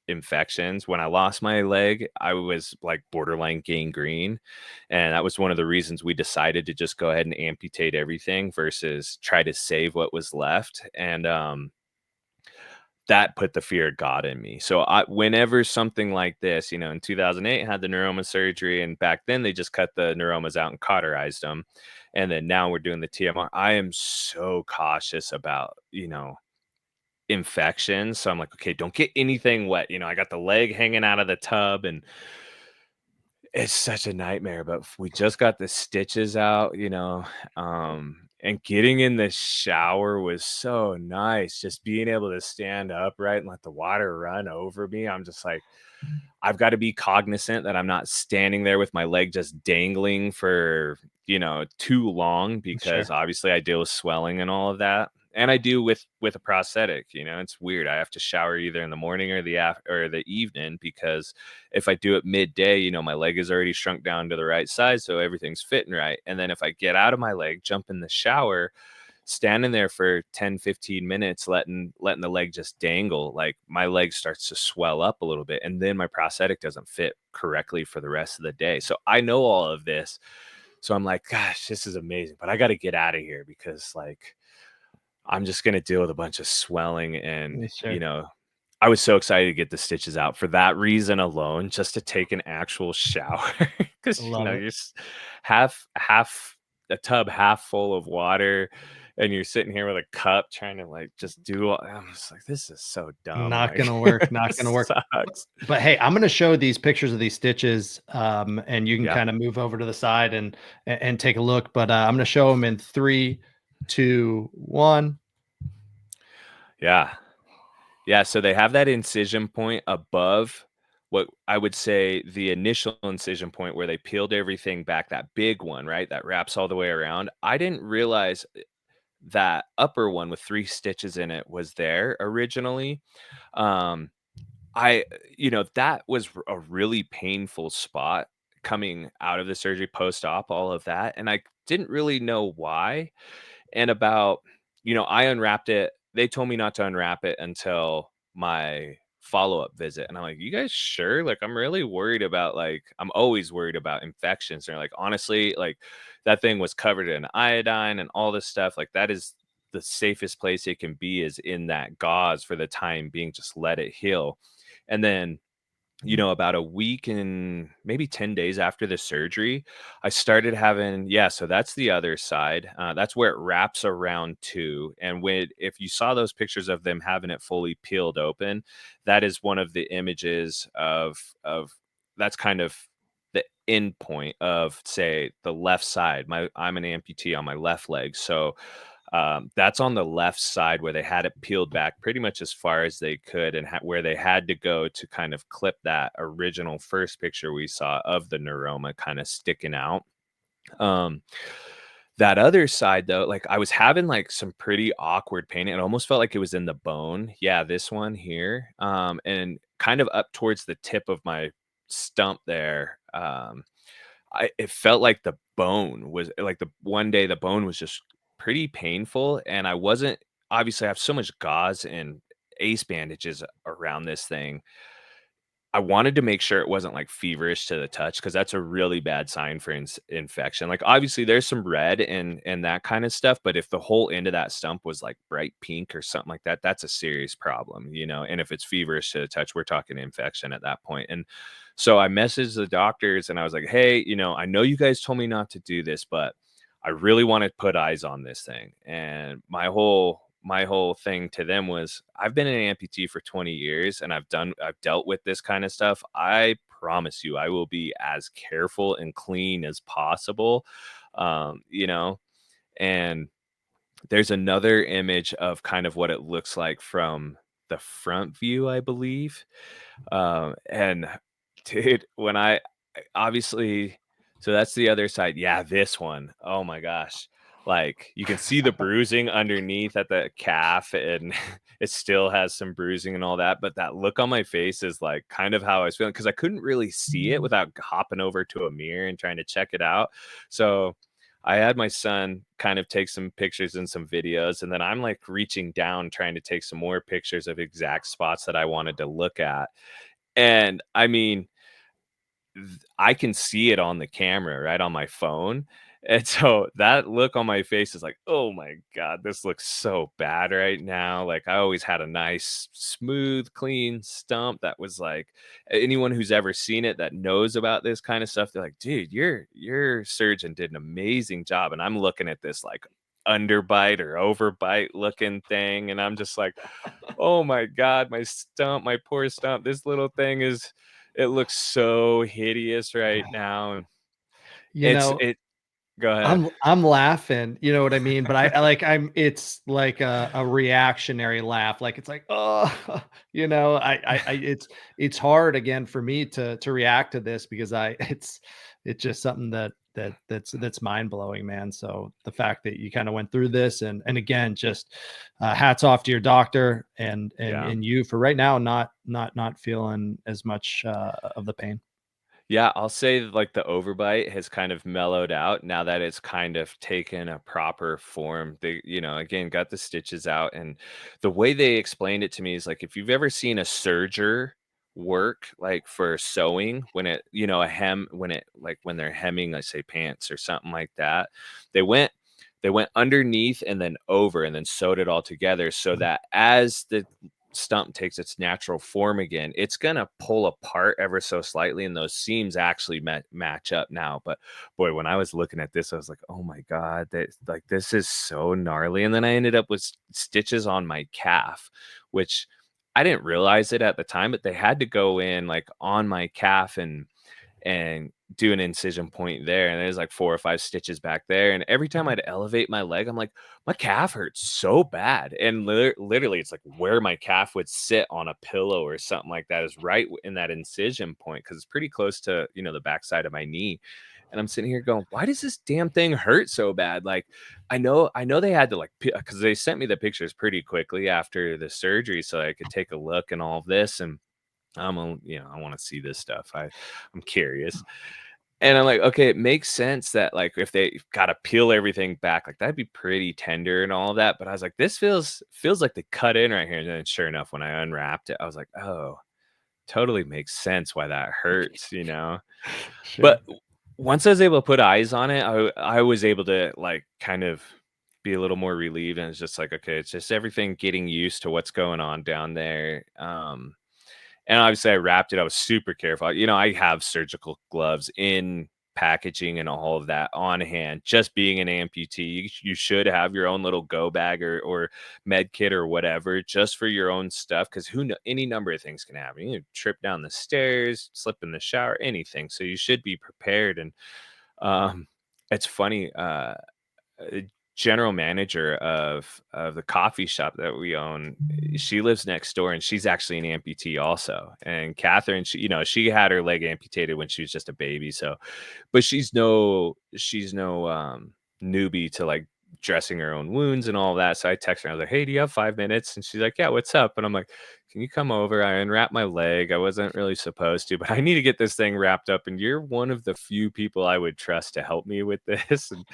infections. When I lost my leg, I was like borderline gangrene. And that was one of the reasons we decided to just go ahead and amputate everything versus try to save what was left. And that put the fear of God in me. So whenever something like this, in 2008, I had the neuroma surgery, and back then they just cut the neuromas out and cauterized them. And then now we're doing the TMR. I am so cautious about, infections. So I'm like, okay, don't get anything wet. I got the leg hanging out of the tub and it's such a nightmare, but we just got the stitches out, and getting in the shower was so nice. Just being able to stand upright and let the water run over me. I'm just like, I've got to be cognizant that I'm not standing there with my leg just dangling for, too long because Sure. obviously I deal with swelling and all of that. And I do with a prosthetic, it's weird. I have to shower either in the morning or the evening because if I do it midday, my leg is already shrunk down to the right size, so everything's fitting right. And then if I get out of my leg, jump in the shower, standing there for 10-15 minutes letting the leg just dangle, like my leg starts to swell up a little bit and then my prosthetic doesn't fit correctly for the rest of the day. So I know all of this. So I'm like, gosh, this is amazing, but I got to get out of here because like I'm just going to deal with a bunch of swelling and Yeah, sure. I was so excited to get the stitches out for that reason alone, just to take an actual shower because Love it. you're half a tub half full of water, and you're sitting here with a cup trying to like just do. I'm just like, this is so dumb. Not Like, gonna work, not gonna this work. sucks. But hey, I'm gonna show these pictures of these stitches, and you can Yeah, kind of move over to the side and take a look. But I'm gonna show them in 3, 2, 1. yeah, yeah. So they have that incision point above what I would say the initial incision point where they peeled everything back. That big one, right? That wraps all the way around. I didn't realize that upper one with 3 stitches in it was there originally. Um, that was a really painful spot coming out of the surgery post-op, all of that, and I didn't really know why. And I unwrapped it they told me not to unwrap it until my follow-up visit, and I'm like, "You guys sure? Like, I'm really worried about, like" I'm always worried about infections. They're like, "Honestly, like, that thing was covered in iodine and all this stuff, like, that is the safest place it can be is in that gauze for the time being, just let it heal." And then about a week and maybe 10 days after the surgery, I started having, yeah, so that's the other side. That's where it wraps around to. And if you saw those pictures of them having it fully peeled open, that is one of the images of that's kind of the end point of, say, the left side. I'm an amputee on my left leg. So that's on the left side where they had it peeled back pretty much as far as they could, and where they had to go to kind of clip that original first picture we saw of the neuroma kind of sticking out. Um, that other side though, like I was having like some pretty awkward pain. It almost felt like it was in the bone. Yeah, this one here. And kind of up towards the tip of my stump there. It felt like the bone was like the one day the bone was just pretty painful, and I wasn't obviously, I have so much gauze and ace bandages around this thing. I wanted to make sure it wasn't, like, feverish to the touch, because that's a really bad sign for infection. Like, obviously, there's some red and that kinda stuff, but if the whole end of that stump was, like, bright pink or something like that, that's a serious problem, and if it's feverish to the touch, we're talking infection at that point. And so I messaged the doctors, and I was like, "Hey, I know you guys told me not to do this, but I really wanna put eyes on this thing." And my whole thing to them was, I've been an amputee for 20 years, and I've dealt with this kind of stuff. I promise you I will be as careful and clean as possible. um you know and there's another image of kind of what it looks like from the front view, I believe. And dude, when obviously, so that's the other side. Yeah, this one. Oh my gosh. Like you can see the bruising underneath at the calf, and it still has some bruising and all that. But that look on my face is like kind of how I was feeling, because I couldn't really see it without hopping over to a mirror and trying to check it out. So I had my son kind of take some pictures and some videos, and then I'm like reaching down trying to take some more pictures of exact spots that I wanted to look at. And I mean, I can see it on the camera, right, on my phone, and so that look on my face is like, "Oh my god, this looks so bad right now." Like, I always had a nice, smooth, clean stump that was like, anyone who's ever seen it that knows about this kinda stuff, they're like, "Dude, your surgeon did an amazing job," and I'm looking at this, like, underbite or overbite looking thing, and I'm just like, "Oh my god, my stump, my poor stump, this little thing is it looks so hideous right now." And You it's know, it go ahead. I'm laughing, you know what I mean? But I like it's like a reactionary laugh. Like it's like, oh, it's hard again for me to react to this because I it's just something that's mind blowing, man. So the fact that you kind of went through this and again, just hats off to your doctor Yeah. and you for right now not feeling as much of the pain. Yeah, I'll say like the overbite has kind of mellowed out now that it's kind of taken a proper form. They, again, got the stitches out. And the way they explained it to me is like, if you've ever seen a serger work, like for sewing, when a hem, when they're hemming, let's say pants or something like that, they went, they went underneath and then over and then sewed it all together so that as the stump takes its natural form again, it's gonna pull apart ever so slightly, and those seams actually match up now. But boy, when I was looking at this, I was like, "Oh my god, that like this is so gnarly." And then I ended up with stitches on my calf, which I didn't realize it at the time, but they had to go in like on my calf and do an incision point there, and there's like 4 or 5 stitches back there, and every time I'd elevate my leg, I'm like, "My calf hurts so bad," and literally, it's like where my calf would sit on a pillow or something like that is right in that incision point, because it's pretty close to, the backside of my knee, and I'm sitting here going, "Why does this damn thing hurt so bad?" Like, I know they had to, like, because they sent me the pictures pretty quickly after the surgery so I could take a look and all of this, and I wanna see this stuff. I'm curious. And I'm like, "Okay, it makes sense that, like, if they gotta peel everything back, like, that'd be pretty tender and all of that," but I was like, "This feels like they cut in right here," and then sure enough, when I unwrapped it, I was like, "Oh, totally makes sense why that hurts," you know? Sure. But w once I was able to put eyes on it, I was able to, like, kind of be a little more relieved, and it's just like, "Okay, it's just everything getting used to what's going on down there," and obviously, I wrapped it. I was super careful. You know, I have surgical gloves in packaging and all of that on hand. Just being an amputee, you should have your own little go bag or med kit or whatever, just for your own stuff. Because who know, any number of things can happen. You trip down the stairs, slip in the shower, anything. So you should be prepared. And um, it's funny. General manager of the coffee shop that we own, she lives next door, and she's actually an amputee also. And Catherine, she had her leg amputated when she was just a baby, so but she's no newbie to, like, dressing her own wounds and all that, so I texted her, I was like, "Hey, do you have 5 minutes?" And she's like, "Yeah, what's up?" And I'm like, "Can you come over? I unwrapped my leg. I wasn't really supposed to, but I need to get this thing wrapped up, and you're one of the few people I would trust to help me with this." And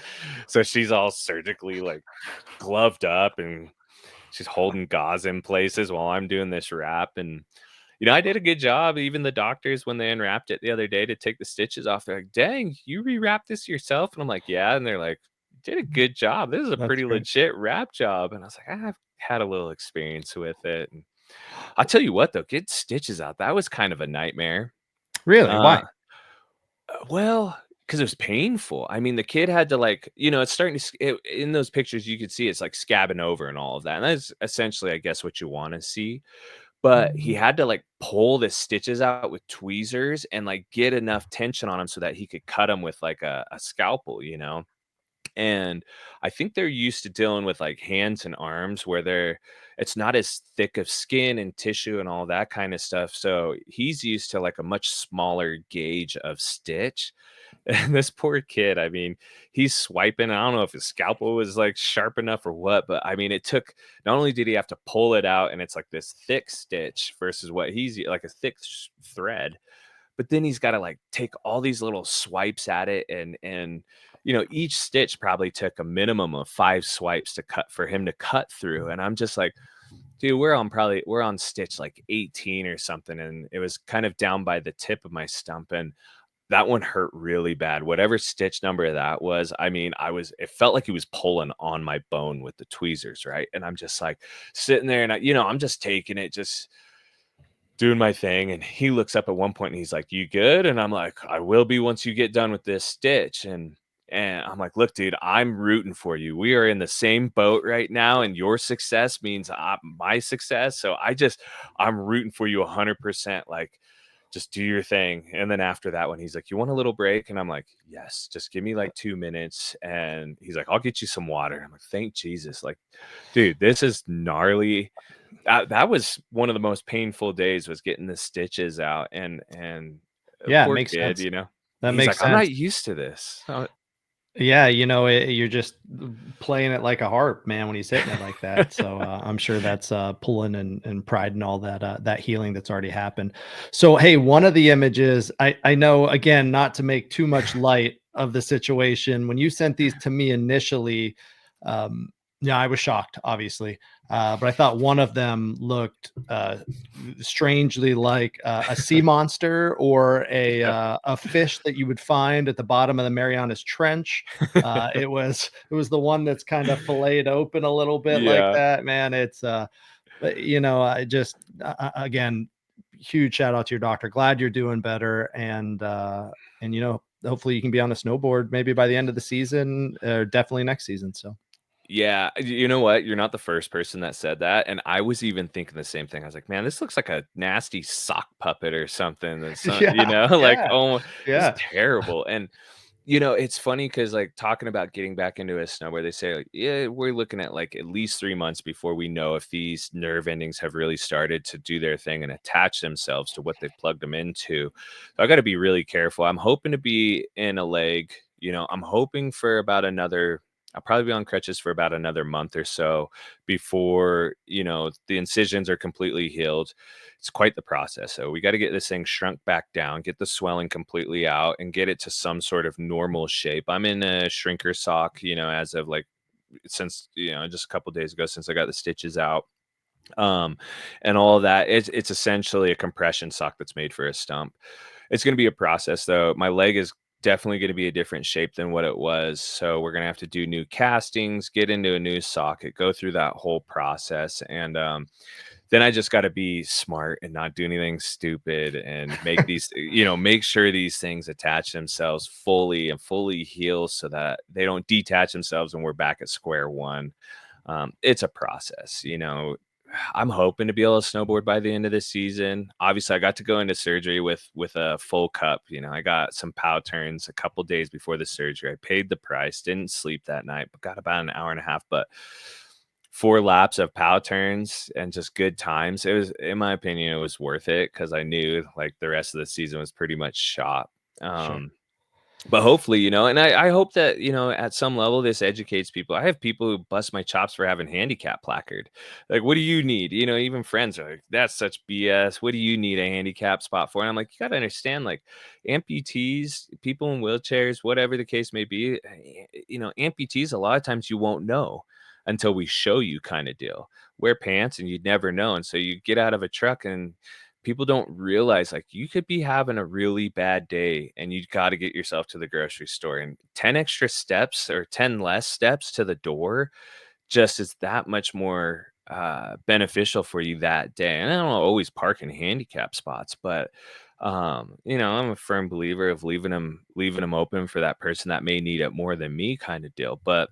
so she's all surgically, like, gloved up, and she's holding gauze in places while I'm doing this wrap, and I did a good job. Even the doctors, when they unwrapped it the other day to take the stitches off, they're like, "Dang, you rewrapped this yourself?" And I'm like, "Yeah." And they're like, "You did a good job. This is a That's pretty great. legit wrap job." And I was like, "I've had a little experience with it." And I'll tell you what, though, get stitches out. That was kind of a nightmare. Really? Uh, Why? well, because it was painful. I mean, the kid had to, like, it's starting to, in those pictures, you could see it's like scabbing over and all of that. And that's essentially, I guess, what you want to see. But he had to, like, pull the stitches out with tweezers and, like, get enough tension on them so that he could cut them with, like, a scalpel, you know? And I think they're used to dealing with, like, hands and arms where it's not as thick of skin and tissue and all that kinda stuff, so he's used to, like, a much smaller gauge of stitch. And this poor kid, I mean, he's swiping. I don't know if his scalpel was, like, sharp enough or what, but I mean, it took, not only did he have to pull it out and it's like this thick stitch versus what like a thick thread, but then he's got to, like, take all these little swipes at it, and each stitch probably took a minimum of 5 swipes to cut for him to cut through. And I'm just like, dude, we're on stitch like 18 or something, and it was kind of down by the tip of my stump, and that one hurt really bad. Whatever stitch number that was, I mean, it felt like he was pulling on my bone with the tweezers, right? And I'm just like sitting there, and I'm just taking it, just doing my thing. And he looks up at one point and he's like, "You good?" And I'm like, "I will be once you get done with this stitch." And I'm like, "Look, dude, I'm rooting for you. We are in the same boat right now, and your success means my success. So I'm rooting for you 100%. Like, just do your thing." And then after that one, he's like, "You want a little break?" And I'm like, "Yes, just give me like 2 minutes." And he's like, "I'll get you some water." I'm like, "Thank Jesus." Like, dude, this is gnarly. That was one of the most painful days, was getting the stitches out. And Yeah, it poor makes kid, sense. That he's makes like, "I'm not sense. used to this." Yeah, you're just playing it like a harp, man, when he's hitting it like that. So I'm sure that's pulling and pride and all that that healing that's already happened. So hey, one of the images I know, again, not to make too much light of the situation. When you sent these to me initially, um, yeah, I was shocked, obviously, but I thought one of them looked strangely like a sea monster or a fish that you would find at the bottom of the Marianas Trench. It was the one that's kind of filleted open a little bit like Yeah. that, man. But I just again, huge shout out to your doctor. Glad you're doing better, and hopefully you can be on a snowboard maybe by the end of the season, or definitely next season. So Yeah, you know what? You're not the first person that said that, and I was even thinking the same thing. I was like, "Man, this looks like a nasty sock puppet or something." That's yeah, like, yeah, oh, this is yeah. terrible. And it's funny because, like, talking about getting back into a snowboard, they say, like, yeah, we're looking at like at least 3 months before we know if these nerve endings have really started to do their thing and attach themselves to what they've plugged them into. So I got to be really careful. I'm hoping to be in a leg. I'm hoping for about another I'll probably be on crutches for about another month or so before, the incisions are completely healed. It's quite the process. So we got to get this thing shrunk back down, get the swelling completely out, and get it to some sort of normal shape. I'm in a shrinker sock, as of like since, just a couple days ago since I got the stitches out. Um, and all of that. It's essentially a compression sock that's made for a stump. It's going to be a process though. My leg is definitely going to be a different shape than what it was. So we're going to have to do new castings, get into a new socket, go through that whole process. And then I just got to be smart and not do anything stupid and make these, make sure these things attach themselves fully and fully heal so that they don't detach themselves and we're back at square one. It's a process. I'm hoping to be able to snowboard by the end of the season. Obviously, I got to go into surgery with a full cup. I got some pow turns a couple days before the surgery. I paid the price, didn't sleep that night, but got about an hour and a half. But 4 laps of pow turns and just good times. It was, in my opinion, it was worth it because I knew like the rest of the season was pretty much shot. Sure. But hopefully, and I hope that, at some level this educates people. I have people who bust my chops for having handicap placard. Like, what do you need? Even friends are like, that's such BS. What do you need a handicap spot for? And I'm like, you got to understand, like, amputees, people in wheelchairs, whatever the case may be, amputees, a lot of times you won't know until we show you, kind of deal. Wear pants and you'd never know. And so you get out of a truck and people don't realize like you could be having a really bad day and you got to get yourself to the grocery store, and 10 extra steps or 10 less steps to the door just is that much more beneficial for you that day. And I don't always park in handicap spots, but I'm a firm believer of leaving them open for that person that may need it more than me, kind of deal. But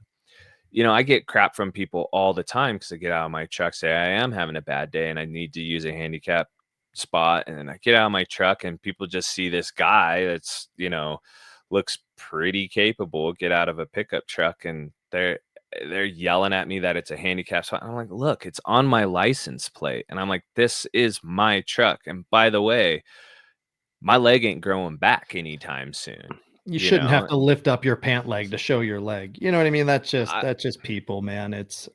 I get crap from people all the time because I get out of my truck, say I am having a bad day and I need to use a handicap spot. And then I get out of my truck and people just see this guy that's, looks pretty capable, get out of a pickup truck and they're yelling at me that it's a handicap spot. I'm like, look, it's on my license plate. And I'm like, this is my truck. And by the way, my leg ain't growing back anytime soon, You you shouldn't have know? to lift up your pant leg to show your leg. You know what I mean? I, That's just people, man. I It's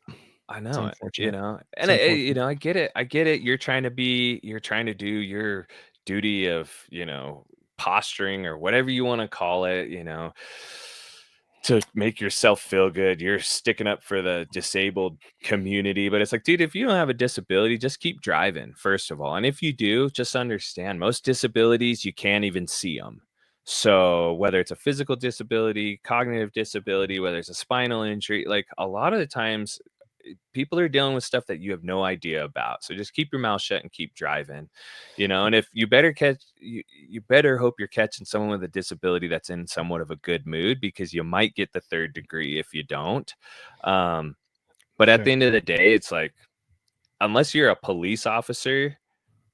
know it, unfortunate. and It's unfortunate. I get it. I get it. You're trying to do your duty of, posturing or whatever you want to call it, to make yourself feel good. You're sticking up for the disabled community, but it's like, dude, if you don't have a disability, just keep driving, first of all. And if you do, just understand most disabilities, you can't even see them. So whether it's a physical disability, cognitive disability, whether it's a spinal injury, like a lot of the times people are dealing with stuff that you have no idea about. So just keep your mouth shut and keep driving, and if you better you better hope you're catching someone with a disability that's in somewhat of a good mood, because you might get the third degree if you don't. Um, but at the Sure. end of the day, it's like, unless you're a police officer,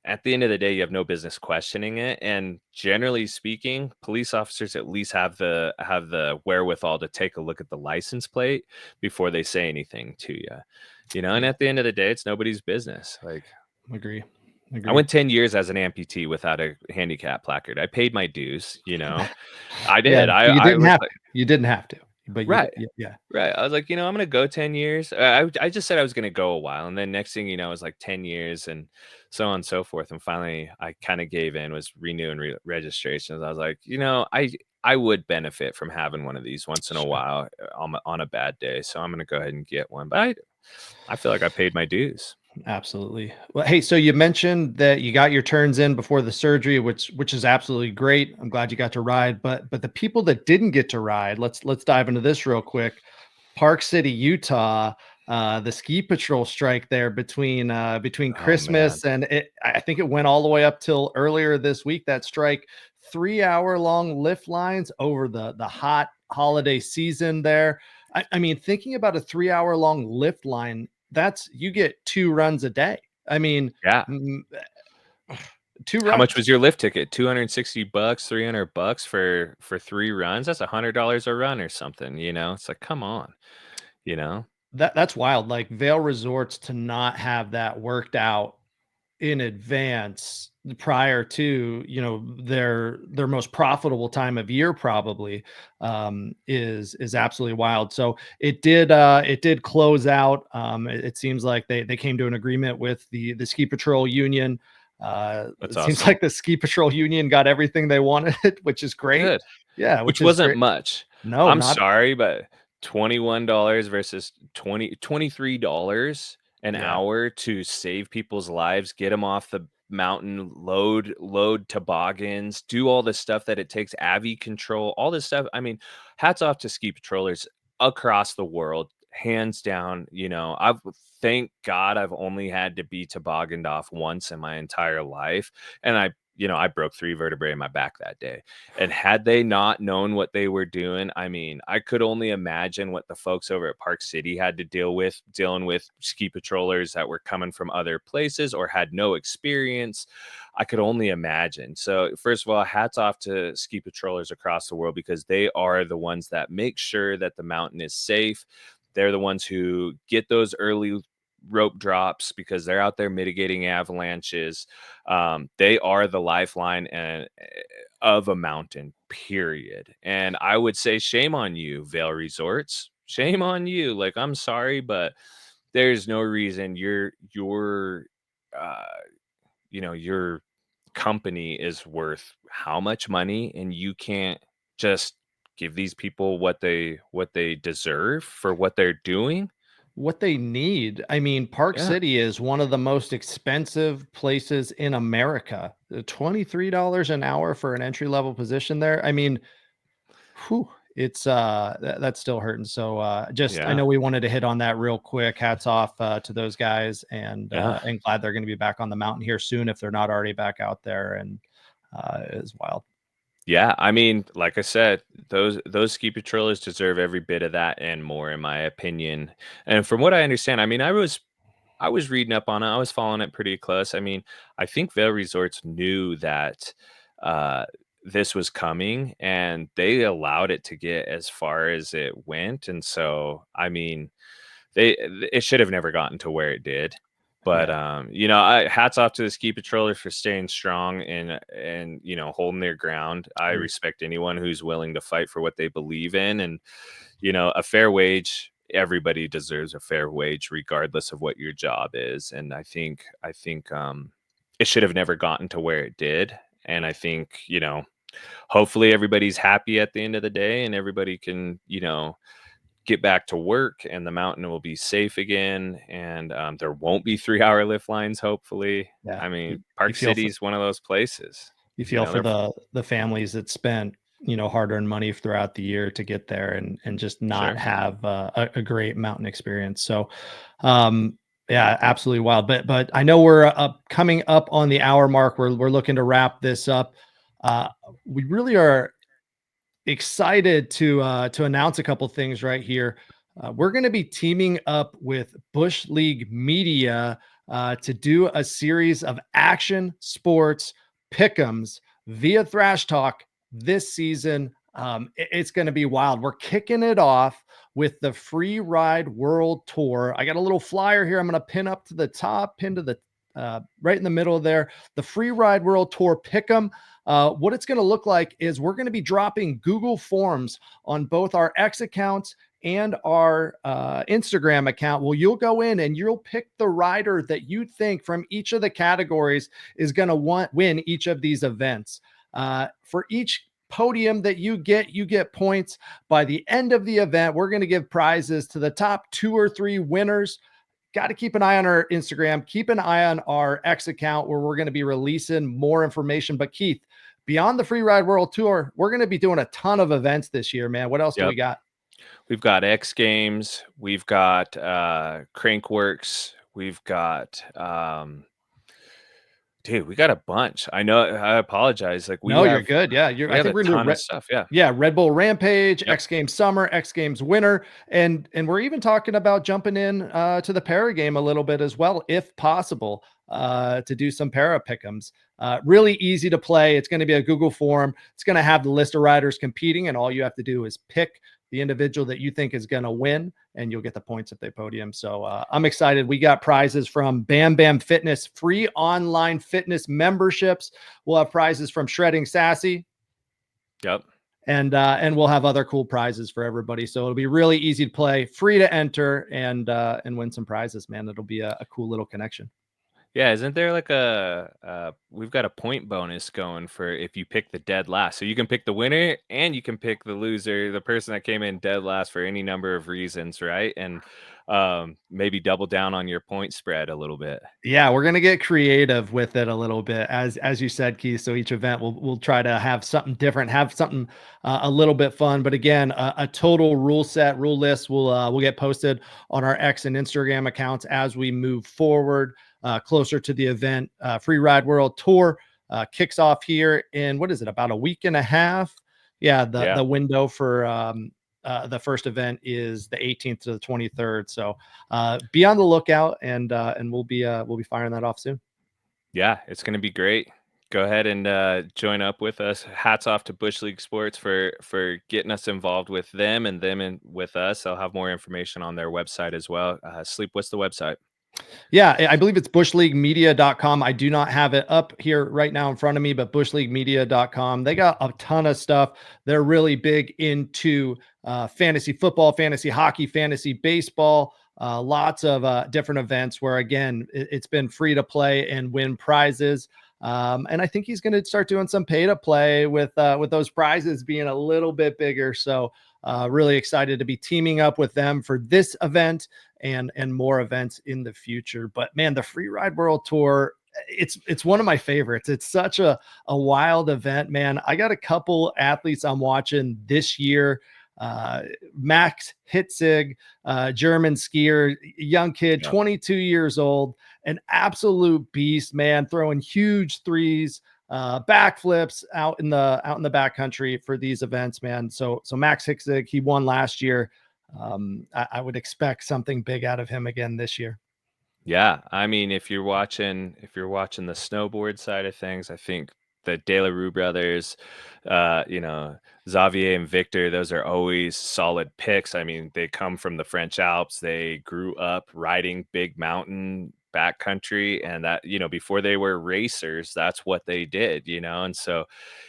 at the end of the day, you have no business questioning it. And generally speaking, police officers at least have the wherewithal to take a look at the license plate before they say anything to you. And Yeah. at the end of the day, it's nobody's business. Like, Agree. I Agree. went 10 years as an amputee without a handicap placard. I paid my dues. I Yeah, did. but you I didn't was have like, to. You didn't have to, but you did. right. Yeah. Right. I was like, I'm gonna go 10 years. I just said I was gonna go a while, and then next thing you know, it was like 10 years, and so on and so forth. And finally, I kind of gave in, was renewing registrations. I was like, I would benefit from having one of these once in a Sure. while on a bad day, so I'm gonna go ahead and get one. But I feel like I paid my dues. Absolutely. Well, hey, so you mentioned that you got your turns in before the surgery, which is absolutely great. I'm glad you got to ride, but the people that didn't get to ride, let's dive into this real quick. Park City, Utah, the ski patrol strike there between Oh man, Christmas and I think it went all the way up till earlier this week. That strike, 3 hour long lift lines over the hot holiday season there. I mean, thinking about a 3 hour long lift line, that's you get 2 runs a day. I mean, yeah. mm, two How much runs. was your lift ticket? $260, $300 for 3 runs? That's $100 a run or something. It's like, come on. You know? That's wild. Like Vail Resorts to not have that worked out in advance. prior to, their most profitable time of year, probably, is absolutely wild. So it did close out. It seems like they came to an agreement with the ski patrol union. That's It seems awesome. like the ski patrol union got everything they wanted, which is great. Good. Yeah, which Which is wasn't great. much. No, I'm not. sorry, but $21 versus 23 dollars an Yeah. hour to save people's lives, get them off the mountain, load toboggans, do all the stuff that it takes, AV control, all this stuff. I mean, hats off to ski patrollers across the world, hands down. I've thank God I've only had to be tobogganed off once in my entire life, and I broke 3 vertebrae in my back that day. And had they not known what they were doing, I mean, I could only imagine what the folks over at Park City had to dealing with ski patrollers that were coming from other places or had no experience. I could only imagine. So, first of all, hats off to ski patrollers across the world, because they are the ones that make sure that the mountain is safe. They're the ones who get those early rope drops because they're out there mitigating avalanches. They are the lifeline of a mountain, period. And I would say shame on you, Vail Resorts. Shame on you. Like, I'm sorry, but there's no reason uh your company is worth how much money, and you can't just give these people what they deserve for what they're doing. What they need. I mean, Park Yeah. City is one of the most expensive places in America. $23 an hour for an entry level position there. I mean, whew, it's that's still hurting. So just I Yeah. know we wanted to hit on that real quick. Hats off to those guys, Yeah. and glad they're going to be back on the mountain here soon if they're not already back out there. And it's wild. Yeah, I mean, like I said, those ski patrollers deserve every bit of that and more, in my opinion. And from what I understand, I mean, I was reading up on it. I was following it pretty close. I mean, I think Vail Resorts knew that uh, this was coming, and they allowed it to get as far as it went. And so, I mean, it should have never gotten to where it did. But Yeah. hats off to the ski patrollers for staying strong and holding their ground. I Agreed. respect anyone who's willing to fight for what they believe in, and a fair wage. Everybody deserves a fair wage, regardless of what your job is. And I think it should have never gotten to where it did. And I think hopefully everybody's happy at the end of the day, and everybody can get back to work, and the mountain will be safe again, and there won't be 3-hour lift lines, hopefully. Yeah. I mean, You Park feel for City's one of those places. You feel for They're the families that spent, hard-earned money throughout the year to get there and just not sure. have a great mountain experience. So, yeah, absolutely wild. But I know we're coming up on the hour mark. We're looking to wrap this up. Uh, we really are excited to announce a couple things right here. We're going to be teaming up with Bush League Media to do a series of action sports pick'ems via Thrash Talk this season. It's going to be wild. We're kicking it off with the Freeride World Tour. I got a little flyer here. I'm going to pin up to the top, pin to the right in the middle there. The Freeride World Tour pick'em. What it's going to look like is we're going to be dropping Google Forms on both our X accounts and our Instagram account. Well, you'll go in and you'll pick the rider that you think from each of the categories is going to win each of these events. For each podium that you get points. By the end of the event, we're going to give prizes to the top 2 or 3 winners. Got to keep an eye on our Instagram, keep an eye on our X account where we're going to be releasing more information. But Keith, beyond the Freeride World Tour, we're going to be doing a ton of events this year, man. What else do we Yep. got? We've got X Games. We've got Crankworks. We've got dude, we got a bunch. I know. I apologize. Like we No, you're have good. Yeah, we I have think a we're gonna do ton of stuff. Yeah. Red Bull Rampage, Yep. X Games Summer, X Games Winter, and we're even talking about jumping in to the para game a little bit as well, if possible, to do some para pick'ems. Really easy to play. It's going to be a Google form. It's going to have the list of riders competing, and all you have to do is pick the individual that you think is going to win, and you'll get the points if they podium. So I'm excited. We got prizes from Bam Bam Fitness, free online fitness memberships. We'll have prizes from Shredding Sassy, Yep. and we'll have other cool prizes for everybody. So it'll be really easy to play, free to enter, and win some prizes, man. It'll be a cool little connection. Yeah, isn't there like we've got a point bonus going for if you pick the dead last. So you can pick the winner and you can pick the loser, the person that came in dead last for any number of reasons, right? And maybe double down on your point spread a little bit. Yeah, we're gonna get creative with it a little bit, as you said, Keith. So each event we'll try to have something different, have something a little bit fun. But again, a total rule list will get posted on our X and Instagram accounts as we move forward closer to the event. Freeride World Tour kicks off here in, what is it, about a week and a half? Yeah, Yeah. the window for the first event is the 18th to the 23rd. So be on the lookout, and we'll be firing that off soon. Yeah, it's going to be great. Go ahead and join up with us. Hats off to Bush League Sports for getting us involved with them and them and with us. I'll have more information on their website as well. Sleep, what's the website? Yeah, I believe it's bushleaguemedia.com. I do not have it up here right now in front of me, but bushleaguemedia.com. They got a ton of stuff. They're really big into fantasy football, fantasy hockey, fantasy baseball, lots of different events where, again, it's been free to play and win prizes. And I think he's going to start doing some pay to play with those prizes being a little bit bigger. So really excited to be teaming up with them for this event and more events in the future. But man, the Freeride World Tour, it's one of my favorites. It's such a wild event, man. I got a couple athletes I'm watching this year. Max Hitzig, German skier, young kid, 22 years old, an absolute beast, man, throwing huge threes, backflips out in the backcountry for these events, man. So Max Hitzig, he won last year. I would expect something big out of him again this year. Yeah, I mean, if you're watching the snowboard side of things, I think the De La Rue brothers, you know, Xavier and Victor, those are always solid picks. I mean, they come from the French Alps. They grew up riding big mountain backcountry, and that, you know, before they were racers, that's what they did, you know, and so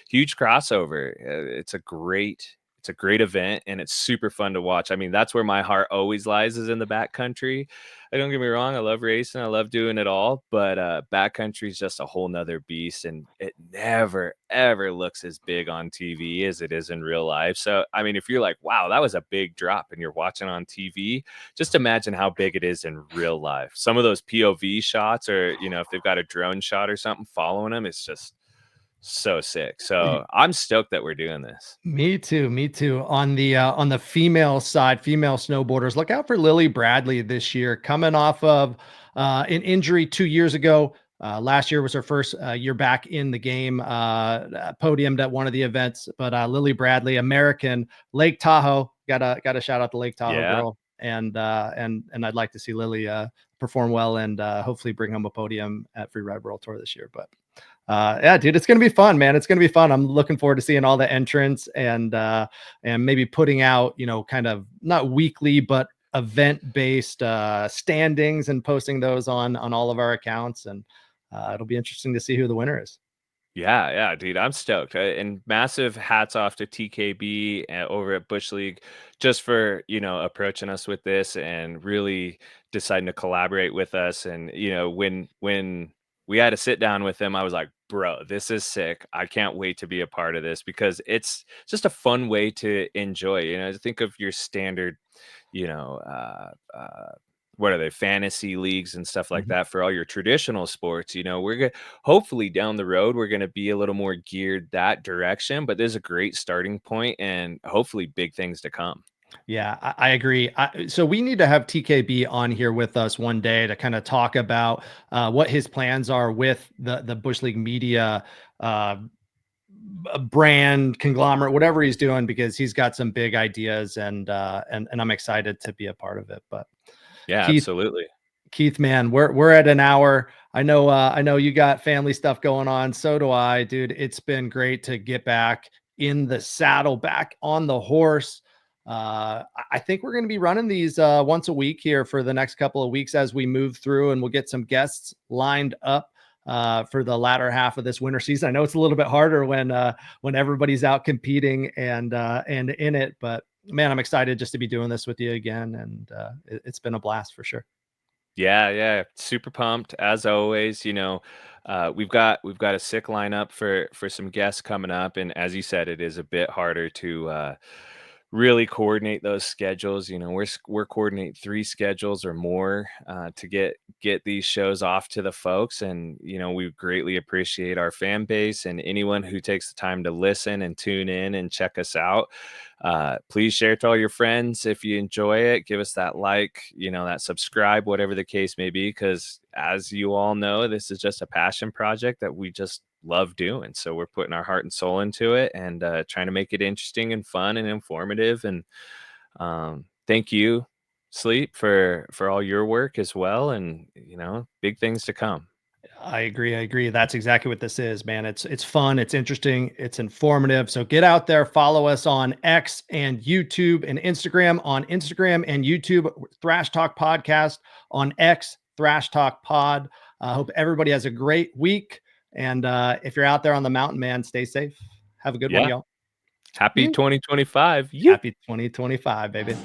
huge crossover. It's a great event and it's super fun to watch. I mean, that's where my heart always lies is in the backcountry. Don't get me wrong, I love racing, I love doing it all, but backcountry is just a whole nother beast, and it never ever looks as big on TV as it is in real life. So, I mean, if you're like, wow, that was a big drop, and you're watching on TV, just imagine how big it is in real life. Some of those POV shots, or you know, if they've got a drone shot or something following them, it's just so sick. So I'm stoked that we're doing this. Me too. Me too. On the female side, female snowboarders, look out for Lily Bradley this year, coming off of an injury 2 years ago. Last year was her first year back in the game. Podiumed at one of the events, but Lily Bradley, American, Lake Tahoe, got a shout out to Lake Tahoe Yeah. girl, and I'd like to see Lily perform well and hopefully bring home a podium at Freeride World Tour this year. But yeah, dude, it's gonna be fun, man. It's gonna be fun. I'm looking forward to seeing all the entrants and maybe putting out, you know, kind of not weekly but event based standings and posting those on all of our accounts. And it'll be interesting to see who the winner is. Yeah, yeah, dude, I'm stoked. And massive hats off to TKB over at Bush League just for, you know, approaching us with this and really deciding to collaborate with us. And, you know, when we had a sit down with them, I was like, bro, this is sick. I can't wait to be a part of this because it's just a fun way to enjoy, you know, think of your standard, you know, what are they, fantasy leagues and stuff like Mhm. that for all your traditional sports. You know, we're gonna hopefully down the road we're gonna be a little more geared that direction, but there's a great starting point and hopefully big things to come. Yeah, I agree. So we need to have TKB on here with us one day to kind of talk about what his plans are with the Bush League Media uh, brand conglomerate, whatever he's doing, because he's got some big ideas, and I'm excited to be a part of it. But Yeah, Keith, absolutely. man, we're at an hour. I know you got family stuff going on. So do I, dude. It's been great to get back in the saddle, back on the horse. I think we're going to be running these once a week here for the next couple of weeks as we move through, and we'll get some guests lined up for the latter half of this winter season. I know it's a little bit harder when everybody's out competing and in it, but man, I'm excited just to be doing this with you again, and it's been a blast for sure. Yeah, yeah, super pumped as always. We've got a sick lineup for some guests coming up, and as you said, it is a bit harder to really coordinate those schedules. We're coordinating 3 schedules or more to get these shows off to the folks, and we greatly appreciate our fan base and anyone who takes the time to listen and tune in and check us out. Please share it to all your friends if you enjoy it. Give us that like, that subscribe, whatever the case may be, because as you all know, this is just a passion project that we just love doing. So we're putting our heart and soul into it and trying to make it interesting and fun and informative. And thank you, Sleep, for all your work as well. And big things to come. I agree. I agree. That's exactly what this is, man. It's fun, it's interesting, it's informative. So get out there, follow us on X and YouTube and Instagram. On Instagram and YouTube, Thrash Talk Podcast. On X, Thrash Talk Pod. I hope everybody has a great week. And if you're out there on the mountain, man, stay safe. Have a good one, Yeah. y'all. Happy 2025. You. Happy 2025, baby.